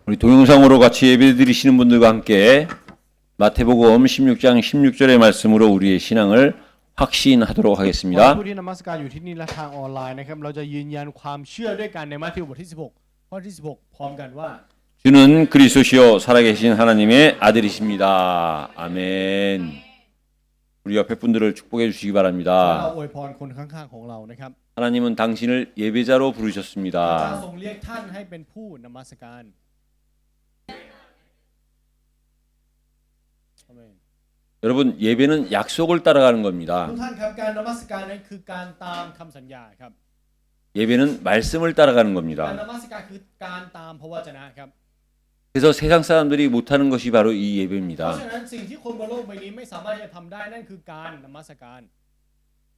우리 동영상으로 같이 예배드리시는 분들과 함께 마태복음 16장 16절의 말씀으로 우리의 신앙을 확신하도록 ขอ 하겠습니다. ผู้ที่นมัสการอยู่ที่นี่และทางออนไลน์นะครับเราจะยืนยันความเชื่อด้วยกันในมัทธิวบทที่16ข้อที่16พร้อมกันว่า 주는 그리스도시요 살아계신 하나님의 아들이십니다. 아멘. 우리 옆에 분들을 축복해 주시기 เรา 바랍니다. อวยพรคนข้างๆของเรานะครับ 하나님은 당신을 예배자로 พระเจ้า 부르셨습니다. ทรงเรียกท่านให้เป็นผู้นมัสการอาเมน 여러분 예배는 약속을 따라가는 겁니다. ทุกท่านครับการนมัสการนั้นคือการตามคำสัญญาครับ 예배는 말씀을 따라가는 การ 겁니다. นมัสการคือการตามพระวจนะครับ 그래서 세상 사람들이 못하는 것이 바로 이 เพราะ 예배입니다. ฉะนั้นสิ่งที่คนบนโลกใบนี้ไม่สามารถจะทำได้นั่นคือการนมัสการ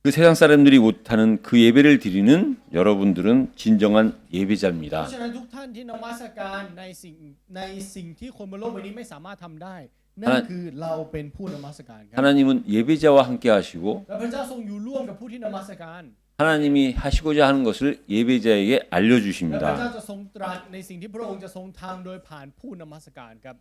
그 세상 사람들이 못하는 그 예배를 드리는 여러분들은 진정한 เพ 예배자입니다. ราะฉะนั้นทุกท่านที่นมัสการในสิ่งที่คนบนโลกใบนี้ไม่สามารถทำได้นั่นคือเราเป็นผู้นมัสการครับ 하나님은 예배자와 함께 하시고 และพระเจ้าทรงอยู่ร่วมกับผู้ที่นมัสการ 하나님이 하시고자 하는 것을 예배자에게 และพระ 알려주십니다. เจ้าจะทรงตรัสในสิ่งที่พระองค์จะทรงทำโดยผ่านผู้นมัสการครับ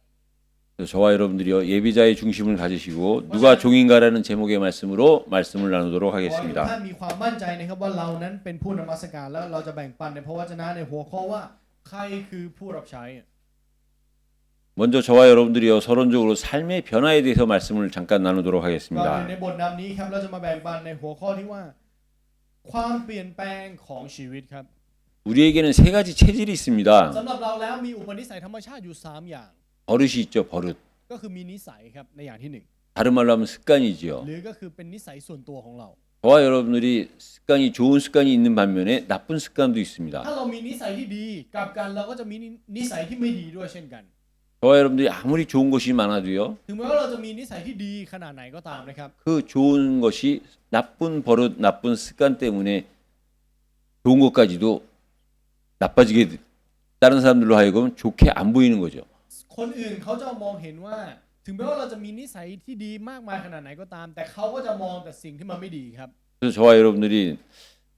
그래서 저와 여러분들이요 예배자의 중심을 가지시고 누가 종인가라는 제목의 말씀으로 말씀을 나누도록 ขอให้ทุก 하겠습니다. ท่านมีความมั่นใจนะครับว่าเรานั้นเป็นผู้นมัสการแล้วเราจะแบ่งปันในพระวจนะในหัวข้อว่าใครคือผู้รับใช้ 먼저 저와 여러분들이요 서론적으로 삶의 변화에 대해서 말씀을 잠깐 나누도록 ก่อนอื่น 하겠습니다. ในบทนำนี้ครับเราจะมาแบ่งปันในหัวข้อที่ว่า ความเปลี่ยนแปลงของชีวิตครับ 우리에게는 세 가지 체질이 있습니다. สำหรับเราแล้วมีอุปนิสัยธรรมชาติอยู่3อย่าง 버릇이 있죠, 버릇. ก็คือมีนิสัยครับในอย่างที่1 다른 말로 하면 습관이지요. หรือก็คือเป็นนิสัยส่วนตัวของเรา 저와 여러분들이 습관이 좋은 습관이 있는 반면에 나쁜 습관도 있습니다. ถ้าเรามีนิสัยที่ดีกลับกันเราก็จะมีนิสัยที่ไม่ดีด้วยเช่นกัน 저와 여러분들이 아무리 좋은 것이 많아도요. ถึงแม้ว่าเราจะมีนิสัยที่ดีขนาดไหนก็ตามนะครับ 그 좋은 것이 나쁜 버릇, 나쁜 습관 때문에 좋은 것까지도 나빠지게 다른 사람들로 하여금 좋게 안 보이는 거죠. คนอื่นเขาจะมองเห็นว่า ถึงแม้ว่าเราจะมีนิสัยที่ดีมากมายขนาดไหนก็ตาม แต่เขาก็จะมองแต่สิ่งที่มันไม่ดีครับ 그래서 저와 여러분들이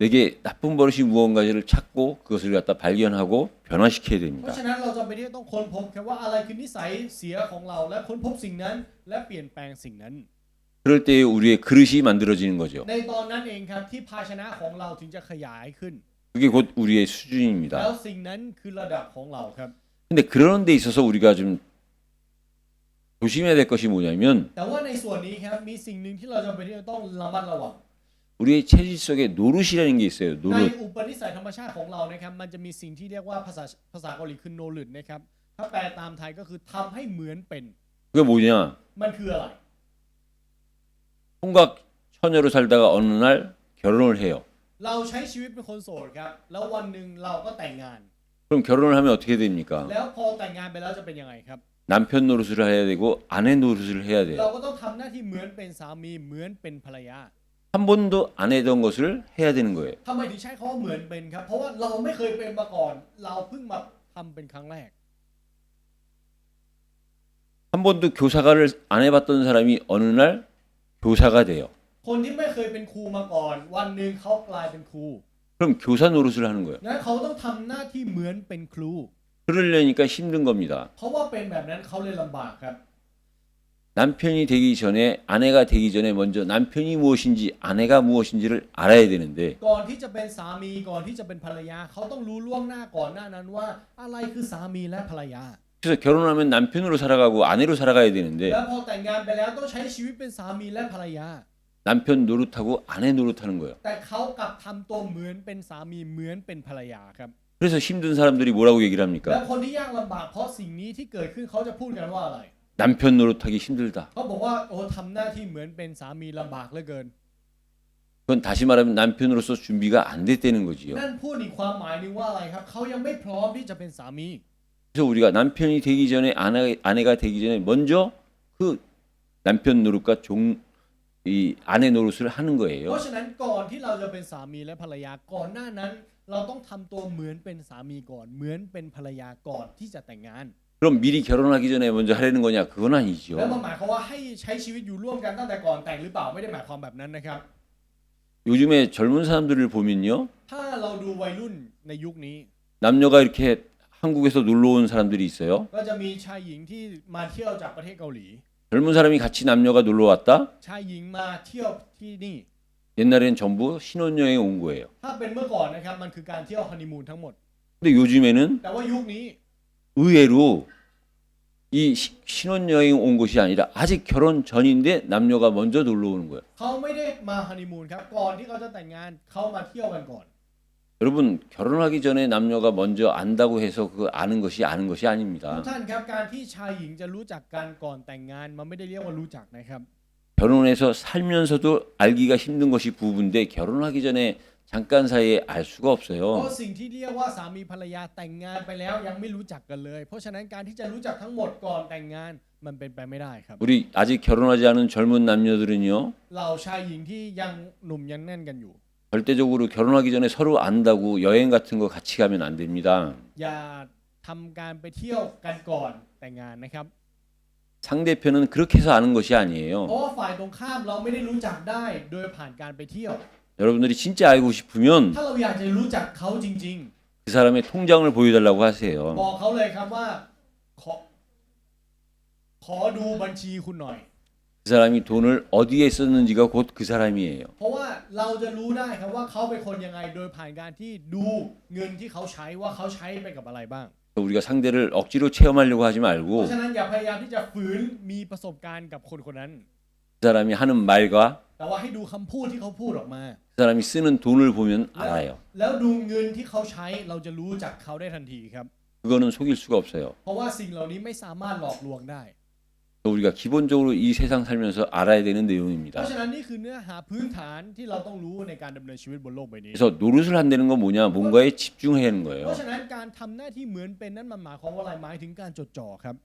내게 나쁜 버릇이 무언가를 찾고 그것을 갖다 발견하고 변화시켜야 เพราะ 됩니다. ฉะนั้นเราจำเป็นที่จะต้องค้นพบครับว่าอะไรคือนิสัยเสียของเราและค้นพบสิ่งนั้นและเปลี่ยนแปลงสิ่งนั้น 그럴 때 우리의 그릇이 만들어지는 거죠. ในตอนนั้นเองครับที่ภาชนะของเราถึงจะขยายขึ้น 그게 곧 우리의 แล้ว 수준입니다. สิ่งนั้นคือระดับของเราครับ 근데 그런 데 있어서 우리가 좀 조심해야 될 것이 뭐냐면 แต่ว่าในส่วนนี้ครับมีสิ่งหนึ่งที่เราจำเป็นที่จะต้องระมัดระวัง 우리의 체질 속에 노릇이라는 게 있어요. ใน 노릇. อุปนิสัยธรรมชาติของเรานะครับมันจะมีสิ่งที่เรียกว่าภาษาเกาหลีคือโนลึนะครับถ้าแปลตามไทยก็คือทำให้เหมือนเป็น 그게 뭐냐? มันคืออะไร 총각 처녀로 살다가 어느 날 결혼을 해요. เราใช้ชีวิตเป็นคนโสดครับแล้ววันหนึ่งเราก็แต่งงาน 그럼 결혼을 하면 어떻게 됩니까? แล้วพอแต่งงานไปแล้วจะเป็นยังไงครับ 남편 노릇을 해야 되고 아내 노릇을 해야 เรา 돼요. ก็ต้องทำหน้าที่เหมือนเป็นสามีเหมือนเป็นภรรยา 한 번도 안 해던 것을 해야 되는 거예요. ทำไมถึงใช้คำว่าเหมือนเป็นครับ เพราะว่าเราไม่เคยเป็นมาก่อน เราเพิ่งมาทำเป็นครั้งแรก 한 번도 교사가를 안 해봤던 사람이 어느 날 교사가 돼요. คนที่ไม่เคยเป็นครูมาก่อน วันหนึ่งเขากลายเป็นครู 그럼 교사 노릇을 하는 거예요. งั้นเขาต้องทำหน้าที่เหมือนเป็นครู 그러려니까 힘든 겁니다. เพราะว่าเป็นแบบนั้นเขาเลยลำบากครับ 남편이 되기 전에 아내가 되기 전에 먼저 남편이 무엇인지 아내가 무엇인지를 알아야 되는데 ก่อนที่จะเป็นสามีก่อนที่จะเป็นภรรยา เขาต้องรู้ล่วงหน้าก่อนหน้านั้นว่า อะไรคือสามีและภรรยา 그래서 결혼하면 남편으로 살아가고 아내로 살아가야 되는데 แล้วพอแต่งงานไปแล้วต้องใช้ชีวิตเป็นสามีและภรรยา 남편 노릇하고 아내 노릇하는 거예요. แต่เขากลับทำตัวเหมือนเป็นสามีเหมือนเป็นภรรยาครับ 그래서 힘든 사람들이 뭐라고 얘기를 แล้ว 합니까? คนที่ยากลำบากเพราะสิ่งนี้ที่เกิดขึ้นเขาจะพูดกันว่าอะไร 남편 노릇하기 힘들다. เขาบอกว่าโอ้ทำหน้าที่เหมือนเป็นสามีลำบากเหลือเกิน 그건 다시 말하면 남편으로서 준비가 안 됐다는 거지요. นั่นพูดอีกความหมายนึงว่าอะไรครับเขายังไม่พร้อมที่จะเป็นสามี 그래서 우리가 남편이 되기 전에 아내가 되기 전에 먼저 그 남편 노릇과 이 아내 노릇을 하는 เพ 거예요. ราะฉะนั้นก่อนที่เราจะเป็นสามีและภรรยาก่อนหน้านั้น เราต้องทำตัวเหมือนเป็นสามีก่อนเหมือนเป็นภรรยาก่อนที่จะแต่งงาน 그럼 미리 결혼하기 전에 먼저 하려는 거냐? 그건 แล้วมัน 아니죠. หมายความว่าให้ใช้ชีวิตอยู่ร่วมกันตั้งแต่ก่อนแต่งหรือเปล่าไม่ได้หมายความแบบนั้นนะครับ 요즘에 젊은 사람들을 보면요. ถ้าเราดูวัยรุ่นในยุคนี้ 남녀가 이렇게 한국에서 놀러 온 사람들이 있어요. ก็จะมีชายหญิงที่มาเที่ยวจากประเทศเกาหลี 젊은 사람이 같이 남녀가 놀러 왔다. ชายหญิงมาเที่ยวที่นี่ 옛날엔 전부 신혼여행 온 거예요. ถ้าเป็นเมื่อก่อนนะครับมันคือการเที่ยวฮันนีมูนทั้งหมด 근데 요즘에는 แต่ว่ายุคนี้ 의외로 이 신혼여행 온 곳이 아니라 아직 결혼 전인데 남녀가 먼저 놀러 오는 거예요. เขาไม่ได้มาฮันนีมูนครับก่อนที่เขาจะแต่งงานเขามาเที่ยวกันก่อน 여러분 결혼하기 전에 남녀가 먼저 안다고 해서 그 아는 것이 ทุก 아닙니다. ท่านครับการที่ชายหญิงจะรู้จักกันก่อนแต่งงานมันไม่ได้เรียกว่ารู้จักนะครับ 결혼해서 살면서도 알기가 힘든 것이 부부인데 결혼하기 전에 잠깐 사이에 알 수가 เพ 없어요. ราะสิ่งที่เรียกว่าสามีภรรยาแต่งงานไปแล้วยังไม่รู้จักกันเลย เพราะฉะนั้นการที่จะรู้จักทั้งหมดก่อนแต่งงานมันเป็นไปไม่ได้ครับ 우리 아직 결혼하지 않은 젊은 남녀들은요. เราชายหญิงที่ยังหนุ่มยังแน่นกันอยู่ 절대적으로 결혼하기 전에 서로 안다고 여행 같은 거 같이 가면 안 됩니다. อย่าทำการไปเที่ยวกันก่อนแต่งงานนะครับ 상대편은 그렇게 해서 아는 것이 เพ 아니에요. ราะว่าฝ่ายตรงข้ามเราไม่ได้รู้จักได้โดยผ่านการไปเที่ยว 여러분들이 진짜 알고 싶으면 ถ้าเราอยากจะรู้จักเขาจริง 그 사람의 통장을 보여달라고 ๆ 하세요. บอกเขาเลยครับว่าขอดูบัญชีคุณหน่อย 그 사람이 돈을 어디에 썼는지가 곧 그 사람이에요. เพราะว่าเราจะรู้ได้ครับว่าเขาเป็นคนยังไงโดยผ่านการที่ดูเงินที่เขาใช้ว่าเขาใช้ไปกับอะไรบ้าง 우리가 상대를 억지로 체험하려고 하지 เพ 말고 ราะฉะนั้นอย่าพยายามที่จะฝืนมีประสบการณ์กับคนคนนั้น 그 사람이 하는 말과 แต่ว่าให้ดูคำพูดที่เขาพูดออกมา 그 사람이 쓰는 돈을 보면 알아요. แล้วดูเงินที่เขาใช้เราจะรู้จักเขาได้ทันทีครับ 그거는 속일 수가 없어요. เพราะว่าสิ่งเหล่านี้ไม่สามารถหลอกลวงได้ 우리가 기본적으로 이 세상 살면서 알아야 되는 เพ 내용입니다. ราะฉะนั้นนี่คือเนื้อหาพื้นฐานที่เราต้องรู้ในการดำเนินชีวิตบนโลกใบนี้ 그래서 노릇을 한다는 건 뭐냐? 뭔가에 집중해야 하는 เพ 거예요. ราะฉะนั้นการทำหน้าที่เหมือนเป็นนั้นมันหมายความว่าอะไรหมายถึงการจดจ่อครับ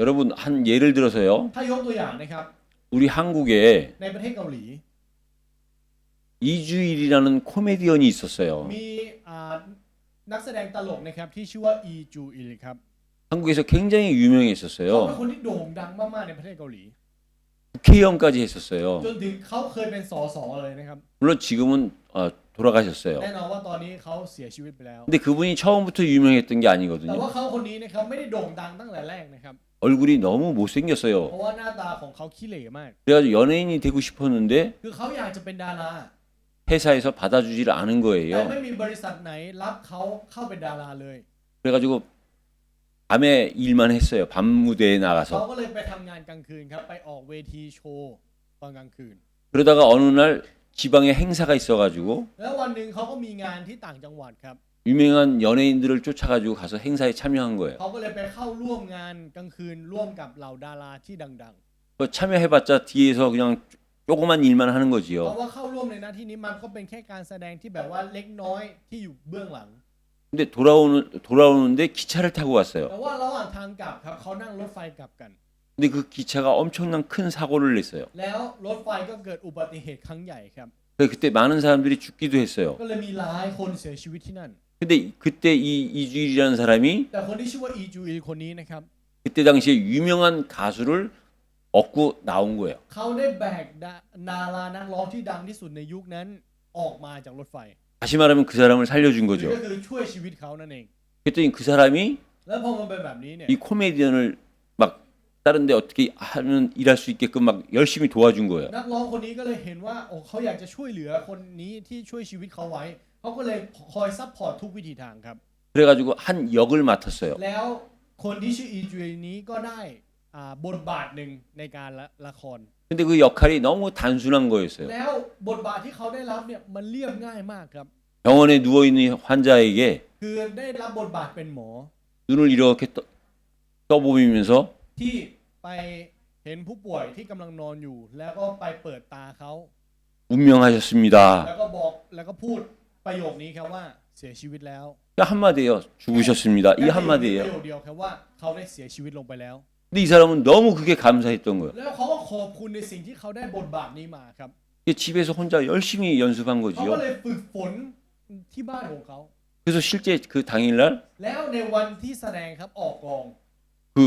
여러분 한 예를 들어서요. ถ้ายกตัวอย่างนะครับ 우리 한국에 ในประเทศเกาหลี 이주일이라는 코미디언이 있었어요. มีนักแสดงตลกนะครับที่ชื่อว่าอีจูอิลครับ 한국에서 굉장히 เขาเป็น 유명했었어요. คนที่โด่งดังมากๆในประเทศเกาหลี 국회의원까지 했었어요. จนถึงเขาเคยเป็นสสเลยนะครับ 물론 지금은 돌아가셨어요. แน่นอนว่าตอนนี้เขาเสียชีวิตไปแล้ว 근데 그분이 처음부터 유명했던 게 แต่ 아니거든요. ว่าเขาคนนี้นะครับไม่ได้โด่งดังตั้งแต่แรกนะครับ 얼굴이 너무 เพ 못생겼어요. ราะว่าหน้าตาของเขาขี้เหร่มาก 그래가지고 연예인이 되고 싶었는데 คือเขาอยากจะเป็นดารา 회사에서 받아주지를 않은 แต่ 거예요. ไม่มีบริษัทไหนรับเขาเข้าเป็นดาราเลย 그래가지고 밤에 일만 했어요. 밤 무대에 เขา 나가서. ก็เลยไปทำงานกลางคืนครับไปออกเวทีโชว์ตอนกลางคืน 그러다가 어느 날 지방에 행사가 있어가지고 แล้ววันหนึ่งเขาก็มีงานที่ต่างจังหวัดครับ 유명한 연예인들을 쫓아가지고 가서 행사에 참여한 거예요. เขาก็เลยไปเข้าร่วมงานกลางคืนร่วมกับเหล่าดาราที่ดัง 그 참여해봤자 뒤에서 그냥 조그만 일만 하는 ๆ 거지요. เพราะว่าเข้าร่วมในหน้าที่นี้มันก็เป็นแค่การแสดงที่แบบว่าเล็กน้อยที่อยู่เบื้องหลัง 근데 돌아오는데 기차를 타고 왔어요. แต่ว่าระหว่างทางกลับครับเขานั่งรถไฟกลับกัน 근데 그 기차가 엄청난 큰 사고를 냈어요. แล้วรถไฟก็เกิดอุบัติเหตุครั้งใหญ่ครับ 그래서 그때 많은 사람들이 죽기도 했어요. ก็เลยมีหลายคนเสียชีวิตที่นั่น 근데 그때 이 이주일이라는 사람이 แต่คนที่ชื่อว่าอีจูอิลคนนี้นะครับ 그때 당시에 유명한 가수를 얻고 나온 거예요. เขาได้แบกดารานักร้องที่ดังที่สุดในยุคนั้นออกมาจากรถไฟ 다시 말하면 그 사람을 살려준 ก็ 거죠. คือช่วยชีวิตเขานั่นเอง 그랬더니 그 사람이 แล้วพอมันเป็นแบบนี้เนี่ย 이 코미디언을 막 다른데 어떻게 하면 일할 수 있게끔 막 열심히 도와준 거예요. นักร้องคนนี้ก็เลยเห็นว่าโอ้เขาอยากจะช่วยเหลือคนนี้ที่ช่วยชีวิตเขาไว้เขาก็เลยคอยซัพพอร์ตทุกวิถีทางครับ 그래가지고 한 역을 맡았어요. แล้วคนที่ชื่ออีจูอิลนี้ก็ได้บทบาทหนึ่งในการละคร 근데 그 역할이 너무 단순한 거였어요. แล้วบทบาทที่เขาได้รับเนี่ยมันเรียบง่ายมากครับ 병원에 누워있는 환자에게 คือได้รับบทบาทเป็นหมอ 눈을 이렇게 떠보이면서 ที่ไปเห็นผู้ป่วยที่กำลังนอนอยู่ แล้วก็ไปเปิดตาเขา 운명하셨습니다. แล้วก็บอกแล้วก็พูดประโยคนี้ครับว่าเสียชีวิตแล้ว 한마디예요. 죽으셨습니다. 이 ประโย 한마디예요. คเดียวครับว่าเขาได้เสียชีวิตลงไปแล้ว 근데 이 사람은 너무 그게 감사했던 거예요. แล้วเขาก็ขอบคุณในสิ่งที่เขาได้บทบาทนี้มาครับ 집에서 혼자 열심히 연습한 เขาก็ 거지요. เลยฝึกฝนที่บ้านของเขา 그래서 실제 그 당일날 แล้วในวันที่แสดงครับออกกอง 그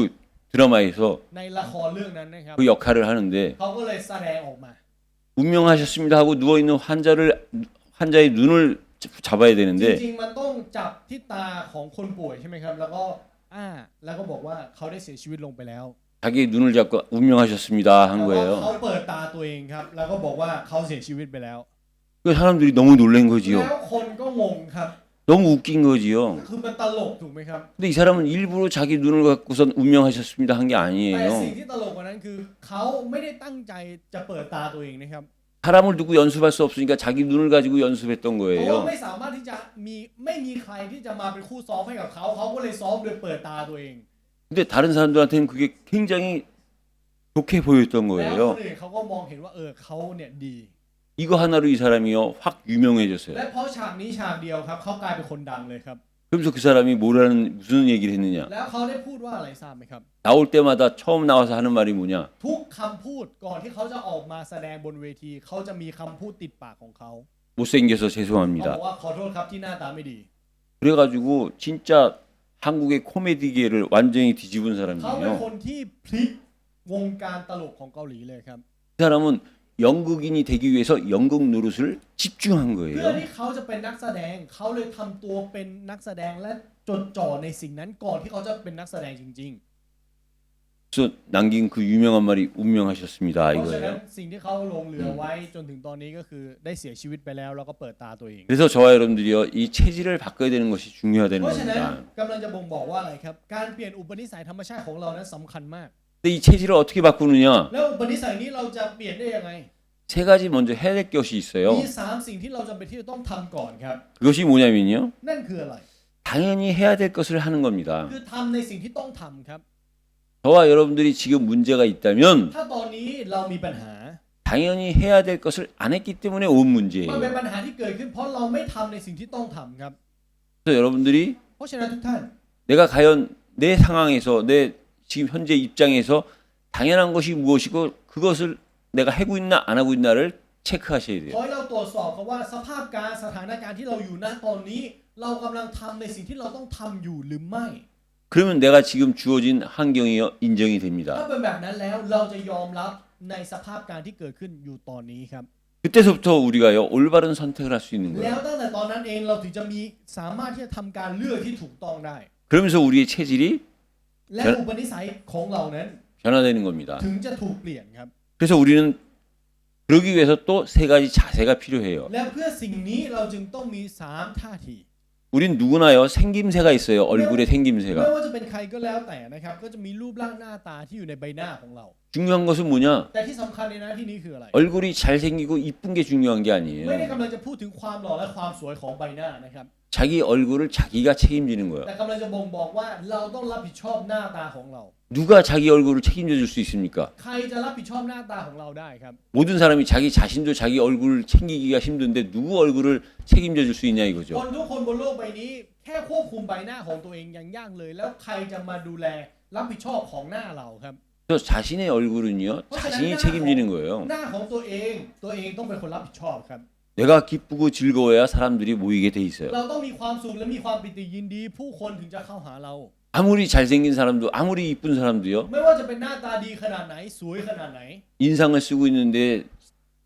드라마에서 ในละครเรื่องนั้นนะครับ 그 역할을 하는데 เขาก็เลยแสดงออกมา 운명하셨습니다 하고 누워있는 환자의 눈을 잡아야 จ 되는데 ริงๆมันต้องจับที่ตาของคนป่วยใช่ไหมครับแล้วก็แล้วก็บอกว่าเขาได้เสียชีวิตลงไปแล้ว 자기 눈을 잡고 운명하셨습니다 แต่ 한 ว่า 거예요. เขาเปิดตาตัวเองครับแล้วก็บอกว่าเขาเสียชีวิตไปแล้ว 그 사람들이 너무 놀란 แล้ 거지요. วคนก็งงครับ 너무 웃긴 거지요. คือมันตลกถูกไหมครับ 근데 이 사람은 일부러 자기 눈을 갖고선 운명하셨습니다 한 게 แต่ 아니에요. สิ่งที่ตลกกว่านั้นคือเขาไม่ได้ตั้งใจจะเปิดตาตัวเองนะครับ 사람을 두고 연습할 수 없으니까 자기 눈을 가지고 연습했던 เพราะว่า 거예요. ไม่สามารถที่จะไม่มีใครที่จะมาเป็นคู่ซ้อมให้กับเขาก็เลยซ้อมโดยเปิดตาตัวเอง 근데 다른 사람들한테는 그게 굉장히 좋게 보였던 แล้ว 거예요. คนอื่นเขาก็มองเห็นว่าเขาเนี่ยดี 이거 하나로 이 사람이요 확 유명해졌어요. และเพราะฉากนี้ฉากเดียวครับเขากลายเป็นคนดังเลยครับ 그러면서 그 사람이 무슨 얘기를 했느냐? แล้วเขาได้พูดว่าอะไรทราบไหมครับ 나올 때마다 처음 나와서 하는 말이 뭐냐? ทุกคำพูดก่อนที่เขาจะออกมาแสดงบนเวทีเขาจะมีคำพูดติดปากของเขา 못생겨서 เขาบ 죄송합니다. อกว่าขอโทษครับที่หน้าตาไม่ดี 그래가지고 진짜 한국의 코미디계를 완전히 뒤집은 เขาเป็น 사람이에요. คนที่พลิกวงการตลกของเกาหลีเลยครับ 그 사람은 연극인이 되기 위해서 연극 노릇을 집중한 เพื่อ 거예요. ที่เขาจะเป็นนักแสดงเขาเลยทำตัวเป็นนักแสดงและจดจ่อในสิ่งนั้นก่อนที่เขาจะเป็นนักแสดงจริง 그래서 남긴 그 유명한 말이 ๆ 운명하셨습니다 เพราะฉะนั้น 이거예요. สิ่งที่เขาลงเรือไว้จนถึงตอนนี้ก็คือได้เสียชีวิตไปแล้วแล้วก็เปิดตาตัวเอง 그래서 저와 여러분들이요 이 체질을 바꿔야 되는 것이 중요하다는 เพราะฉะนั้น 겁니다. กำลังจะบ่งบอกว่าอะไรครับการเปลี่ยนอุปนิสัยธรรมชาติของเรานั้นสำคัญมาก 근데 이 체질을 어떻게 바꾸느냐? แล้วอุปนิสัยนี้เราจะเปลี่ยนได้ยังไง 세 가지 먼저 해야 될 것이 มี 있어요. 3 สิ่งที่เราจำเป็นที่จะต้องทำก่อนครับ 그것이 뭐냐면요. นั่นคืออะไร 당연히 해야 될 것을 하는 겁니다. คือทำในสิ่งที่ต้องทำครับ 저와 여러분들이 지금 문제가 있다면 ถ้าตอนนี้เรามีปัญหา 당연히 해야 될 것을 안 했기 때문에 온 มันเป็น 문제예요. ปัญหาที่เกิดขึ้นเพราะเราไม่ทำในสิ่งที่ต้องทำครับ 그래서 여러분들이 เพราะฉะนั้นทุกท่าน 내가 과연 내 상황에서 내 지금 현재 입장에서 당연한 것이 무엇이고 그것을 내가 하고 있나 안 하고 있나를 체크하셔야 ข 돼요. อให้เราตรวจสอบครับว่าสภาพการสถานการณ์ที่เราอยู่ณตอนนี้ เรากำลังทำในสิ่งที่เราต้องทำอยู่หรือไม่ 그러면 내가 지금 주어진 환경이요 인정이 ถ้า 됩니다. เป็นแบบนั้นแล้วเราจะยอมรับในสภาพการที่เกิดขึ้นอยู่ตอนนี้ครับ 그때서부터 우리가요 올바른 선택을 할 수 있는 แล้ว 거예요. ตั้งแต่ตอนนั้นเองเราถึงจะมีสามารถที่จะทำการเลือกที่ถูกต้องได้ 그러면서 우리의 체질이 และอุปนิสัยของเรานั้น 변화되는 겁니다. ถึงจะถูกเปลี่ยนครับ 그래서 우리는 그러기 위해서 또 세 가지 자세가 필요해요. และเพื่อสิ่งนี้เราจึงต้องมี3ท่าที 우린 누구나요 생김새가 있어요. 얼굴에 ไม่ 생김새가. ว่าจะเป็นใครก็แล้วแต่นะครับก็จะมีรูปร่างหน้าตาที่อยู่ในใบหน้าของเรา 중요한 것은 뭐냐? แต่ที่สำคัญในหน้าที่นี้คืออะไร 얼굴이 잘생기고 이쁜 게 중요한 게 ไม่ได้ 아니에요. กำลังจะพูดถึงความหล่อและความสวยของใบหน้านะครับ 자기 얼굴을 자기가 책임지는 거예요. แต่กำลังจะบ่งบอกว่าเราต้องรับผิดชอบหน้าตาของเรา 누가 자기 얼굴을 책임져 줄 수 있습니까? ใครจะรับผิดชอบหน้าตาของเราได้ครับ 모든 사람이 자기 자신도 자기 얼굴을 챙기기가 힘든데 누구 얼굴을 책임져 줄 수 있냐 คน 이거죠. ทุกคนบนโลกใบนี้แค่ควบคุมใบหน้าของตัวเองยังยากเลย แล้วใครจะมาดูแลรับผิดชอบของหน้าเราครับ 그래서 자신의 얼굴은요 자신이 책임지는 거예요. หน้าของตัวเองต้องเป็นคนรับผิดชอบครับ 내가 기쁘고 즐거워야 사람들이 모이게 돼 있어요. เราต้องมีความสุขและมีความปิติยินดี ผู้คนถึงจะเข้าหาเรา 아무리 잘생긴 사람도 아무리 이쁜 사람도요 ไม่ว่าจะเป็นหน้าตาดีขนาดไหนสวยขนาดไหน 인상을 쓰고 있는데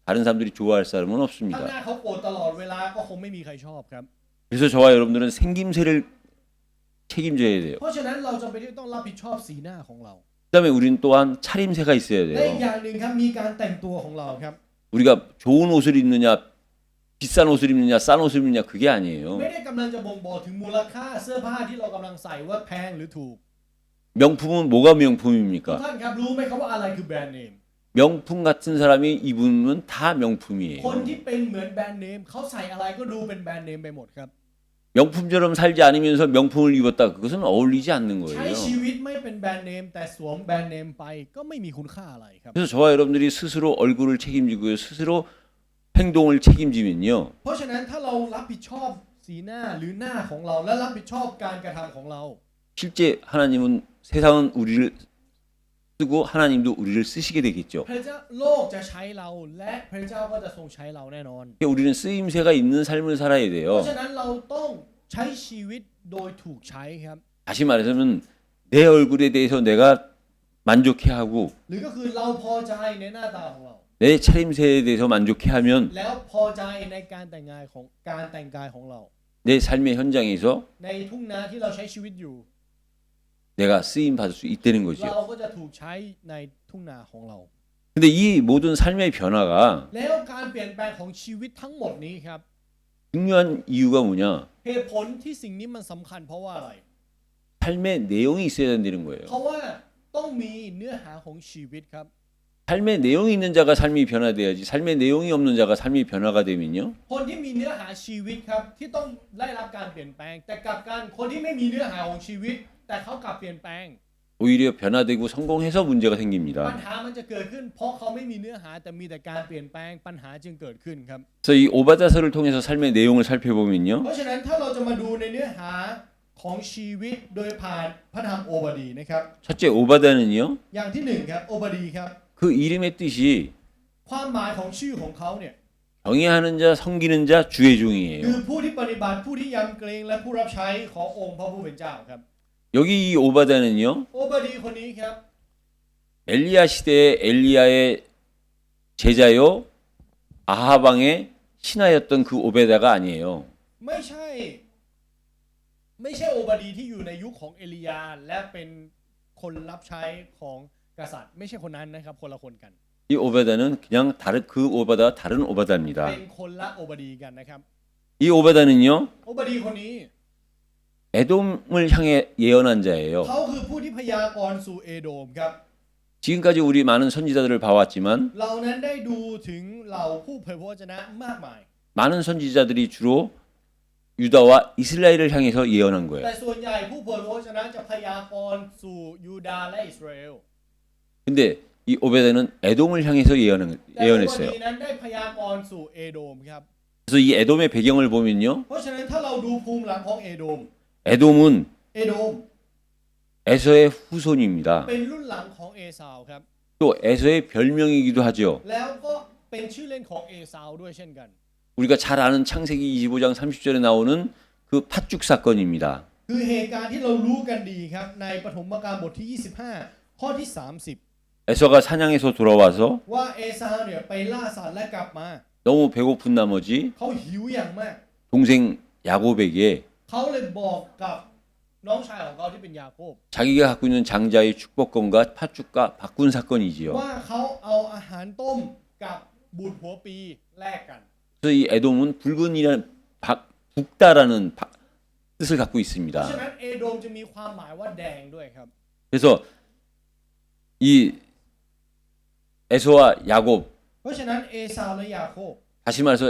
다른 사람들이 좋아할 사람은 ถ้าหน้า 없습니다. เขาโกรธตลอดเวลาก็คงไม่มีใครชอบครับ 그래서 저와 여러분들은 생김새를 책임져야 돼요. เพราะฉะนั้นเราจำเป็นที่ต้องรับผิดชอบสีหน้าของเรา 그다음에 우리는 또한 차림새가 있어야 และอีกอ 돼요. ย่างหนึ่งครับมีการแต่งตัวของเราครับ 우리가 좋은 옷을 입느냐 비싼 옷을 입느냐 싼 옷을 입느냐 그게 아니에요. ไม่ได้กำลังจะบ่งบอกถึงมูลค่าเสื้อผ้าที่เรากำลังใส่ว่าแพงหรือถูก 명품은 뭐가 ทุก 명품입니까? ท่านครับรู้ไหมครับว่าอะไรคือแบรนด์เนม 명품 같은 사람이 입으면 다 คน 명품이에요. ที่เป็นเหมือนแบรนด์เนมเขาใส่อะไรก็ดูเป็นแบรนด์เนมไปหมดครับ 명품처럼 살지 않으면서 명품을 입었다 그것은 어울리지 않는 ใช้ 거예요. ชีวิตไม่เป็นแบรนด์เนมแต่สวมแบรนด์เนมไปก็ไม่มีคุณค่าอะไรครับ 그래서 저와 여러분들이 스스로 얼굴을 책임지고요. 스스로 행동을 책임지면요. เพราะฉะนั้นถ้าเรารับผิดชอบสีหน้าหรือหน้าของเราและรับผิดชอบการกระทำของเรา 실제 하나님은 세상은 우리를 쓰고 하나님도 우리를 쓰시게 되겠죠. พระเจ้าโลกจะใช้เราและพระเจ้าก็จะทรงใช้เราแน่นอน 우리는 쓰임새가 있는 삶을 살아야 เพ 돼요. ราะฉะนั้นเราต้องใช้ชีวิตโดยถูกใช้ครับ 다시 말해서는 내 얼굴에 대해서 내가 만족해하고 หรือก็คือเราพอใจในหน้าตาของเรา 내 차림새에 대해서 만족해하면 แล้วพอใจในการแต่งกายของเรา 내 삶의 현장에서 ในทุ่งนาที่เราใช้ชีวิตอยู่ 내가 쓰임 받을 수 있다는 เรา 거죠. ก็จะถูกใช้ในทุ่งนาของเรา 근데 이 모든 삶의 변화가 แล้วการเปลี่ยนแปลงของชีวิตทั้งหมดนี้ครับ 중요한 이유가 뭐냐? เหตุผลที่สิ่งนี้มันสำคัญเพราะว่าอะไร 삶의 내용이 있어야 된다는 거예요. เพราะว่าต้องมีเนื้อหาของชีวิตครับ 삶의 내용이 있는 자가 삶이 변화돼야지 삶의 내용이 없는 자가 삶이 변화가 되면요. คนที่มีเนื้อหาชีวิตครับที่ต้องได้รับการเปลี่ยนแปลง แต่กลับกันคนที่ไม่มีเนื้อหาของชีวิต แต่เขากลับเปลี่ยนแปลง 오히려 변화되고 성공해서 문제가 ปัญ 생깁니다. หามันจะเกิดขึ้น เพราะเขาไม่มีเนื้อหาแต่มีแต่การเปลี่ยนแปลงปัญหาจึงเกิดขึ้นครับ 그래서 이 오바다서를 통해서 삶의 내용을 살펴보면요. เพราะฉะนั้นถ้าเราจะมาดูในเนื้อหาของชีวิตโดยผ่านพระธรรมโอบาดีนะครับ 첫째 오바다는요. อย่างที่หนึ่งครับโอบาดีครับ 그 이름의 뜻이 ความหมายของชื่อของเขาเนี่ย 경외하는 자, 섬기는 자, 주의 종이에요. คือผู้ที่ปฏิบัติผู้ที่ยำเกรงและผู้รับใช้ขององค์พระผู้เป็นเจ้าครับ 여기 이 오바다는요. โอบาดีคนนี้ครับ 엘리야 시대에 엘리야의 제자요 아하방의 신하였던 그 오베다가 아니에요. ไม่ใช่โอบาดีที่อยู่ในยุคของเอลียาและเป็นคนรับใช้ของกษัตริย์ ไม่ใช่คนนั้นนะครับคนละคนกัน 이 오베다는 그냥 다른 그 오바다와 다른 เป็น 오바다입니다. คนละโอบาดีกันนะครับ 이 오바다는요. โอบาดีคนนี้ 에돔을 향해 예언한 자예요. เขาคือผู้ที่พยากรณ์สู่เอโดมครับ 지금까지 우리 많은 선지자들을 봐왔지만 เรานั้นได้ดูถึงเหล่าผู้เผยพระวจนะมากมาย 많은 선지자들이 주로 유다와 이스라엘을 향해서 예언한 거예요. แต่ส่วนใหญ่ผู้เผยพระวจนะจะพยากรณ์สู่ยูดาห์และอิสราเอล 근데 이 오베다는 에돔을 향해서 แต่โอบา 예언했어요. ดีนั้นได้พยากรณ์สู่เอโดมครับ 그래서 이 에돔의 배경을 보면요. เพราะฉะนั้นถ้าเราดูภูมิหลังของเอโดม 에돔은 เอโดม 에서의 후손입니다. เป็นรุ่นหลังของเอซาวครับ 또 에서의 별명이기도 하죠. แล้วก็เป็นชื่อเล่นของเอซาวด้วยเช่นกัน 우리가 잘 아는 창세기 25장 30절에 나오는 그 팥죽 사건입니다. คือเหตุการณ์ที่เรารู้กันดีครับในปฐมกาลบทที่ 25 ข้อที่ 에서가 사냥해서 돌아와서 30 ว่าเอซาวเนี่ยไปล่าสัตว์และกลับมา 너무 배고픈 나머지 เขาหิวอย่างมาก 동생 야곱에게 เขาเลยบอกกับน้องชายของเขาที่เป็นยาโคบ 자기가 갖고 있는 장자의 축복권과 팥죽과 바꾼 사건이지요. ว่าเขาเอาอาหารต้มกับบุตรหัวปีแลกกัน 그래서 이 에돔은 붉은이라는 붓다라는 뜻을 갖고 เพราะ 있습니다. ฉะนั้นเอโดมจะมีความหมายว่าแดงด้วยครับ 그래서 이 에서와 야곱 เพราะฉะนั้นเอซาวและยาโคบ 다시 말해서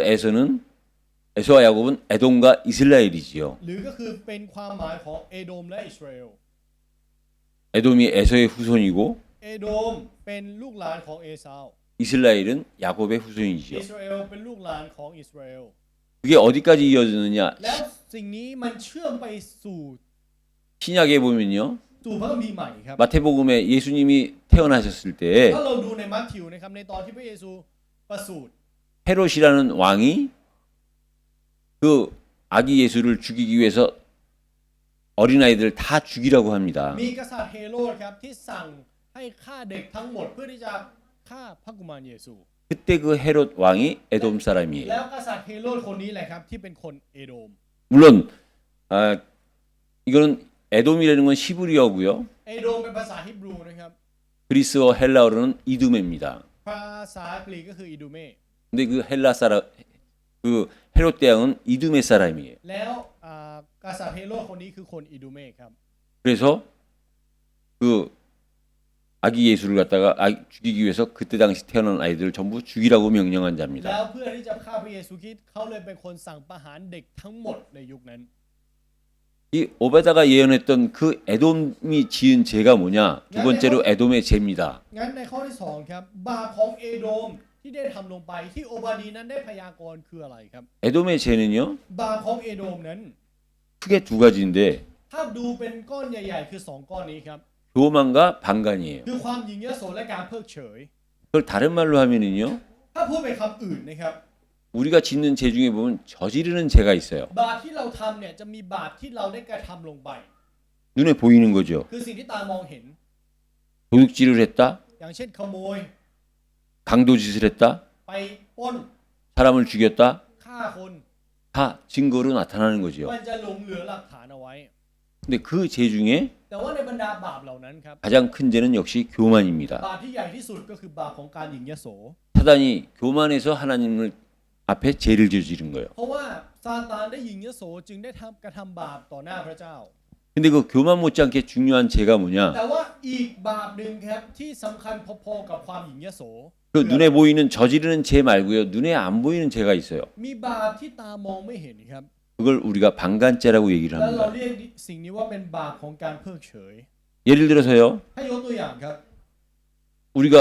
에서와 야곱은 에돔과 이스라엘이지요. หรือก็คือเป็นความหมายของเอโดมและอิสราเอล 에돔이 에서의 후손이고 เอโดมเป็นลูกหลานของเอซาว 이스라엘은 야곱의 อิ 후손이지요. สราเอลเป็นลูกหลานของอิสราเอล 그게 어디까지 이어지느냐? แล้วสิ่งนี้มันเชื่อมไปสู่ 신약에 보면요. สู่พระคัมภีร์ใหม่ครับ 마태복음에 예수님이 태어나셨을 때 ถ้าเราดูในมัทธิวนะครับในตอนที่พระเยซูประสูติ 헤롯이라는 왕이 그 아기 예수를 죽이기 위해서 어린아이들 다 죽이라고 합니다. มีกษัตริย์เฮโรดครับที่สั่งให้ฆ่าเด็กทั้งหมดเพื่อที่จะฆ่าพระกุมารเยซู 그때 그 헤롯 왕이 에돔 แล้ว 사람이에요. กษัตริย์เฮโรดคนนี้แหละครับที่เป็นคนเอโดม 물론 이거는 에돔이라는 건 히브리어고요. เอโดมเป็นภาษาฮิบรูนะครับ 그리스어 헬라어로는 이두메입니다. ภาษากรีกก็คืออิดูเม 근데 그 그 헤롯 대왕은 이두메 사람이에요. แล้วกษัตริย์เฮโรดคนนี้คือคนอิดูเมครับ 그래서 그 아기 예수를 갖다가 죽이기 위해서 그때 당시 태어난 아이들을 전부 죽이라고 명령한 แล้ว 자입니다. เพื่อที่จะฆ่าพระเยซูคริสต์เขาเลยเป็นคนสั่งประหารเด็กทั้งหมดในยุคนั้น 이 오베다가 예언했던 그 에돔이 지은 죄가 뭐냐? 두 번째로 에돔의 죄입니다. งั้นในข้อที่ 2ครับบาปของเอโดมที่ได้ทำลงไปที่โอบาดีนั้นได้พยากรณ์คืออะไรครับ 에돔의 죄는요. บาปของเอโดมนั้น 크게 두 가지인데 ถ้าดูเป็นก้อนใหญ่ๆคือ2ก้อนนี้ครับ 교만과 반간이에요. คือความหยิ่งยโสและการเพิกเฉย 그걸 다른 말로 하면은요. ถ้าพูดเป็นคำอื่นนะครับ 우리가 짓는 죄 중에 보면 저지르는 죄가 있어요. บาปที่เราทำเนี่ยจะมีบาปที่เราได้กระทำลงไป 눈에 보이는 거죠. คือสิ่งที่ตามองเห็น 도둑질을 했다, อย่างเช่นขโมย 강도짓을 했다, ไปปล้น 사람을 죽였다, ฆ่าคน 다 증거로 나타나는 거지요. มันจะหลงเหลือหลักฐานเอาไว้ 근데 그 죄 중에 แต่ว่าในบรรดาบาปเหล่านั้นครับ 가장 큰 죄는 역시 교만입니다. บาปที่ใหญ่ที่สุดก็คือบาปของการหยิ่งยโส 사단이 교만해서 하나님을 앞에 죄를 저지른 거예요. เพราะว่าซาตานได้หยิ่งยโสจึงได้กระทำบาปต่อหน้าพระเจ้า 근데 그 교만 못지않게 중요한 죄가 뭐냐? แต่ว่าอีกบาปหนึ่งครับที่สำคัญพอๆกับความหยิ่งยโส 그 눈에 보이는 저지르는 죄 말고요. 눈에 안 보이는 죄가 있어요. มีบาปที่ตามองไม่เห็นครับ 그걸 우리가 방간죄라고 얘기를 แล้วเรา 합니다. เรียกสิ่งนี้ว่าเป็นบาปของการเพิกเฉย 예를 들어서요. ให้ยกตัวอย่างครับ 우리가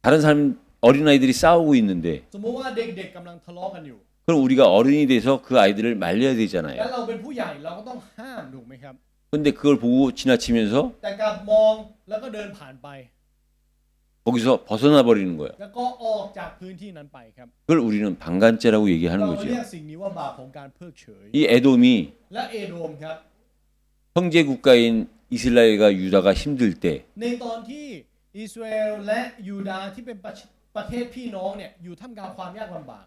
다른 사람 어린아이들이 싸우고 있는데 สมมติว่าเด็กๆกำลังทะเลาะกันอยู่ 그럼 우리가 어른이 돼서 그 아이들을 말려야 แล้ว 되잖아요. เราเป็นผู้ใหญ่เราก็ต้องห้ามถูกไหมครับ 근데 그걸 보고 지나치면서 แต่กลับมองแล้วก็เดินผ่านไป 거기서 벗어나 버리는 거예요. แล้วก็ออกจากพื้นที่นั้นไปครับ 그걸 우리는 방간죄라고 얘기하는 เราเรีย 거죠. กสิ่งนี้ว่าบาปของการเพิกเฉย 이 에돔이 และเอโดมครับ 형제 국가인 이스라엘과 유다가 힘들 때 ในตอนที่อิสราเอลและยูดาห์ที่เป็นประเทศพี่น้องเนี่ยอยู่ท่ามกลางความยากลำบาก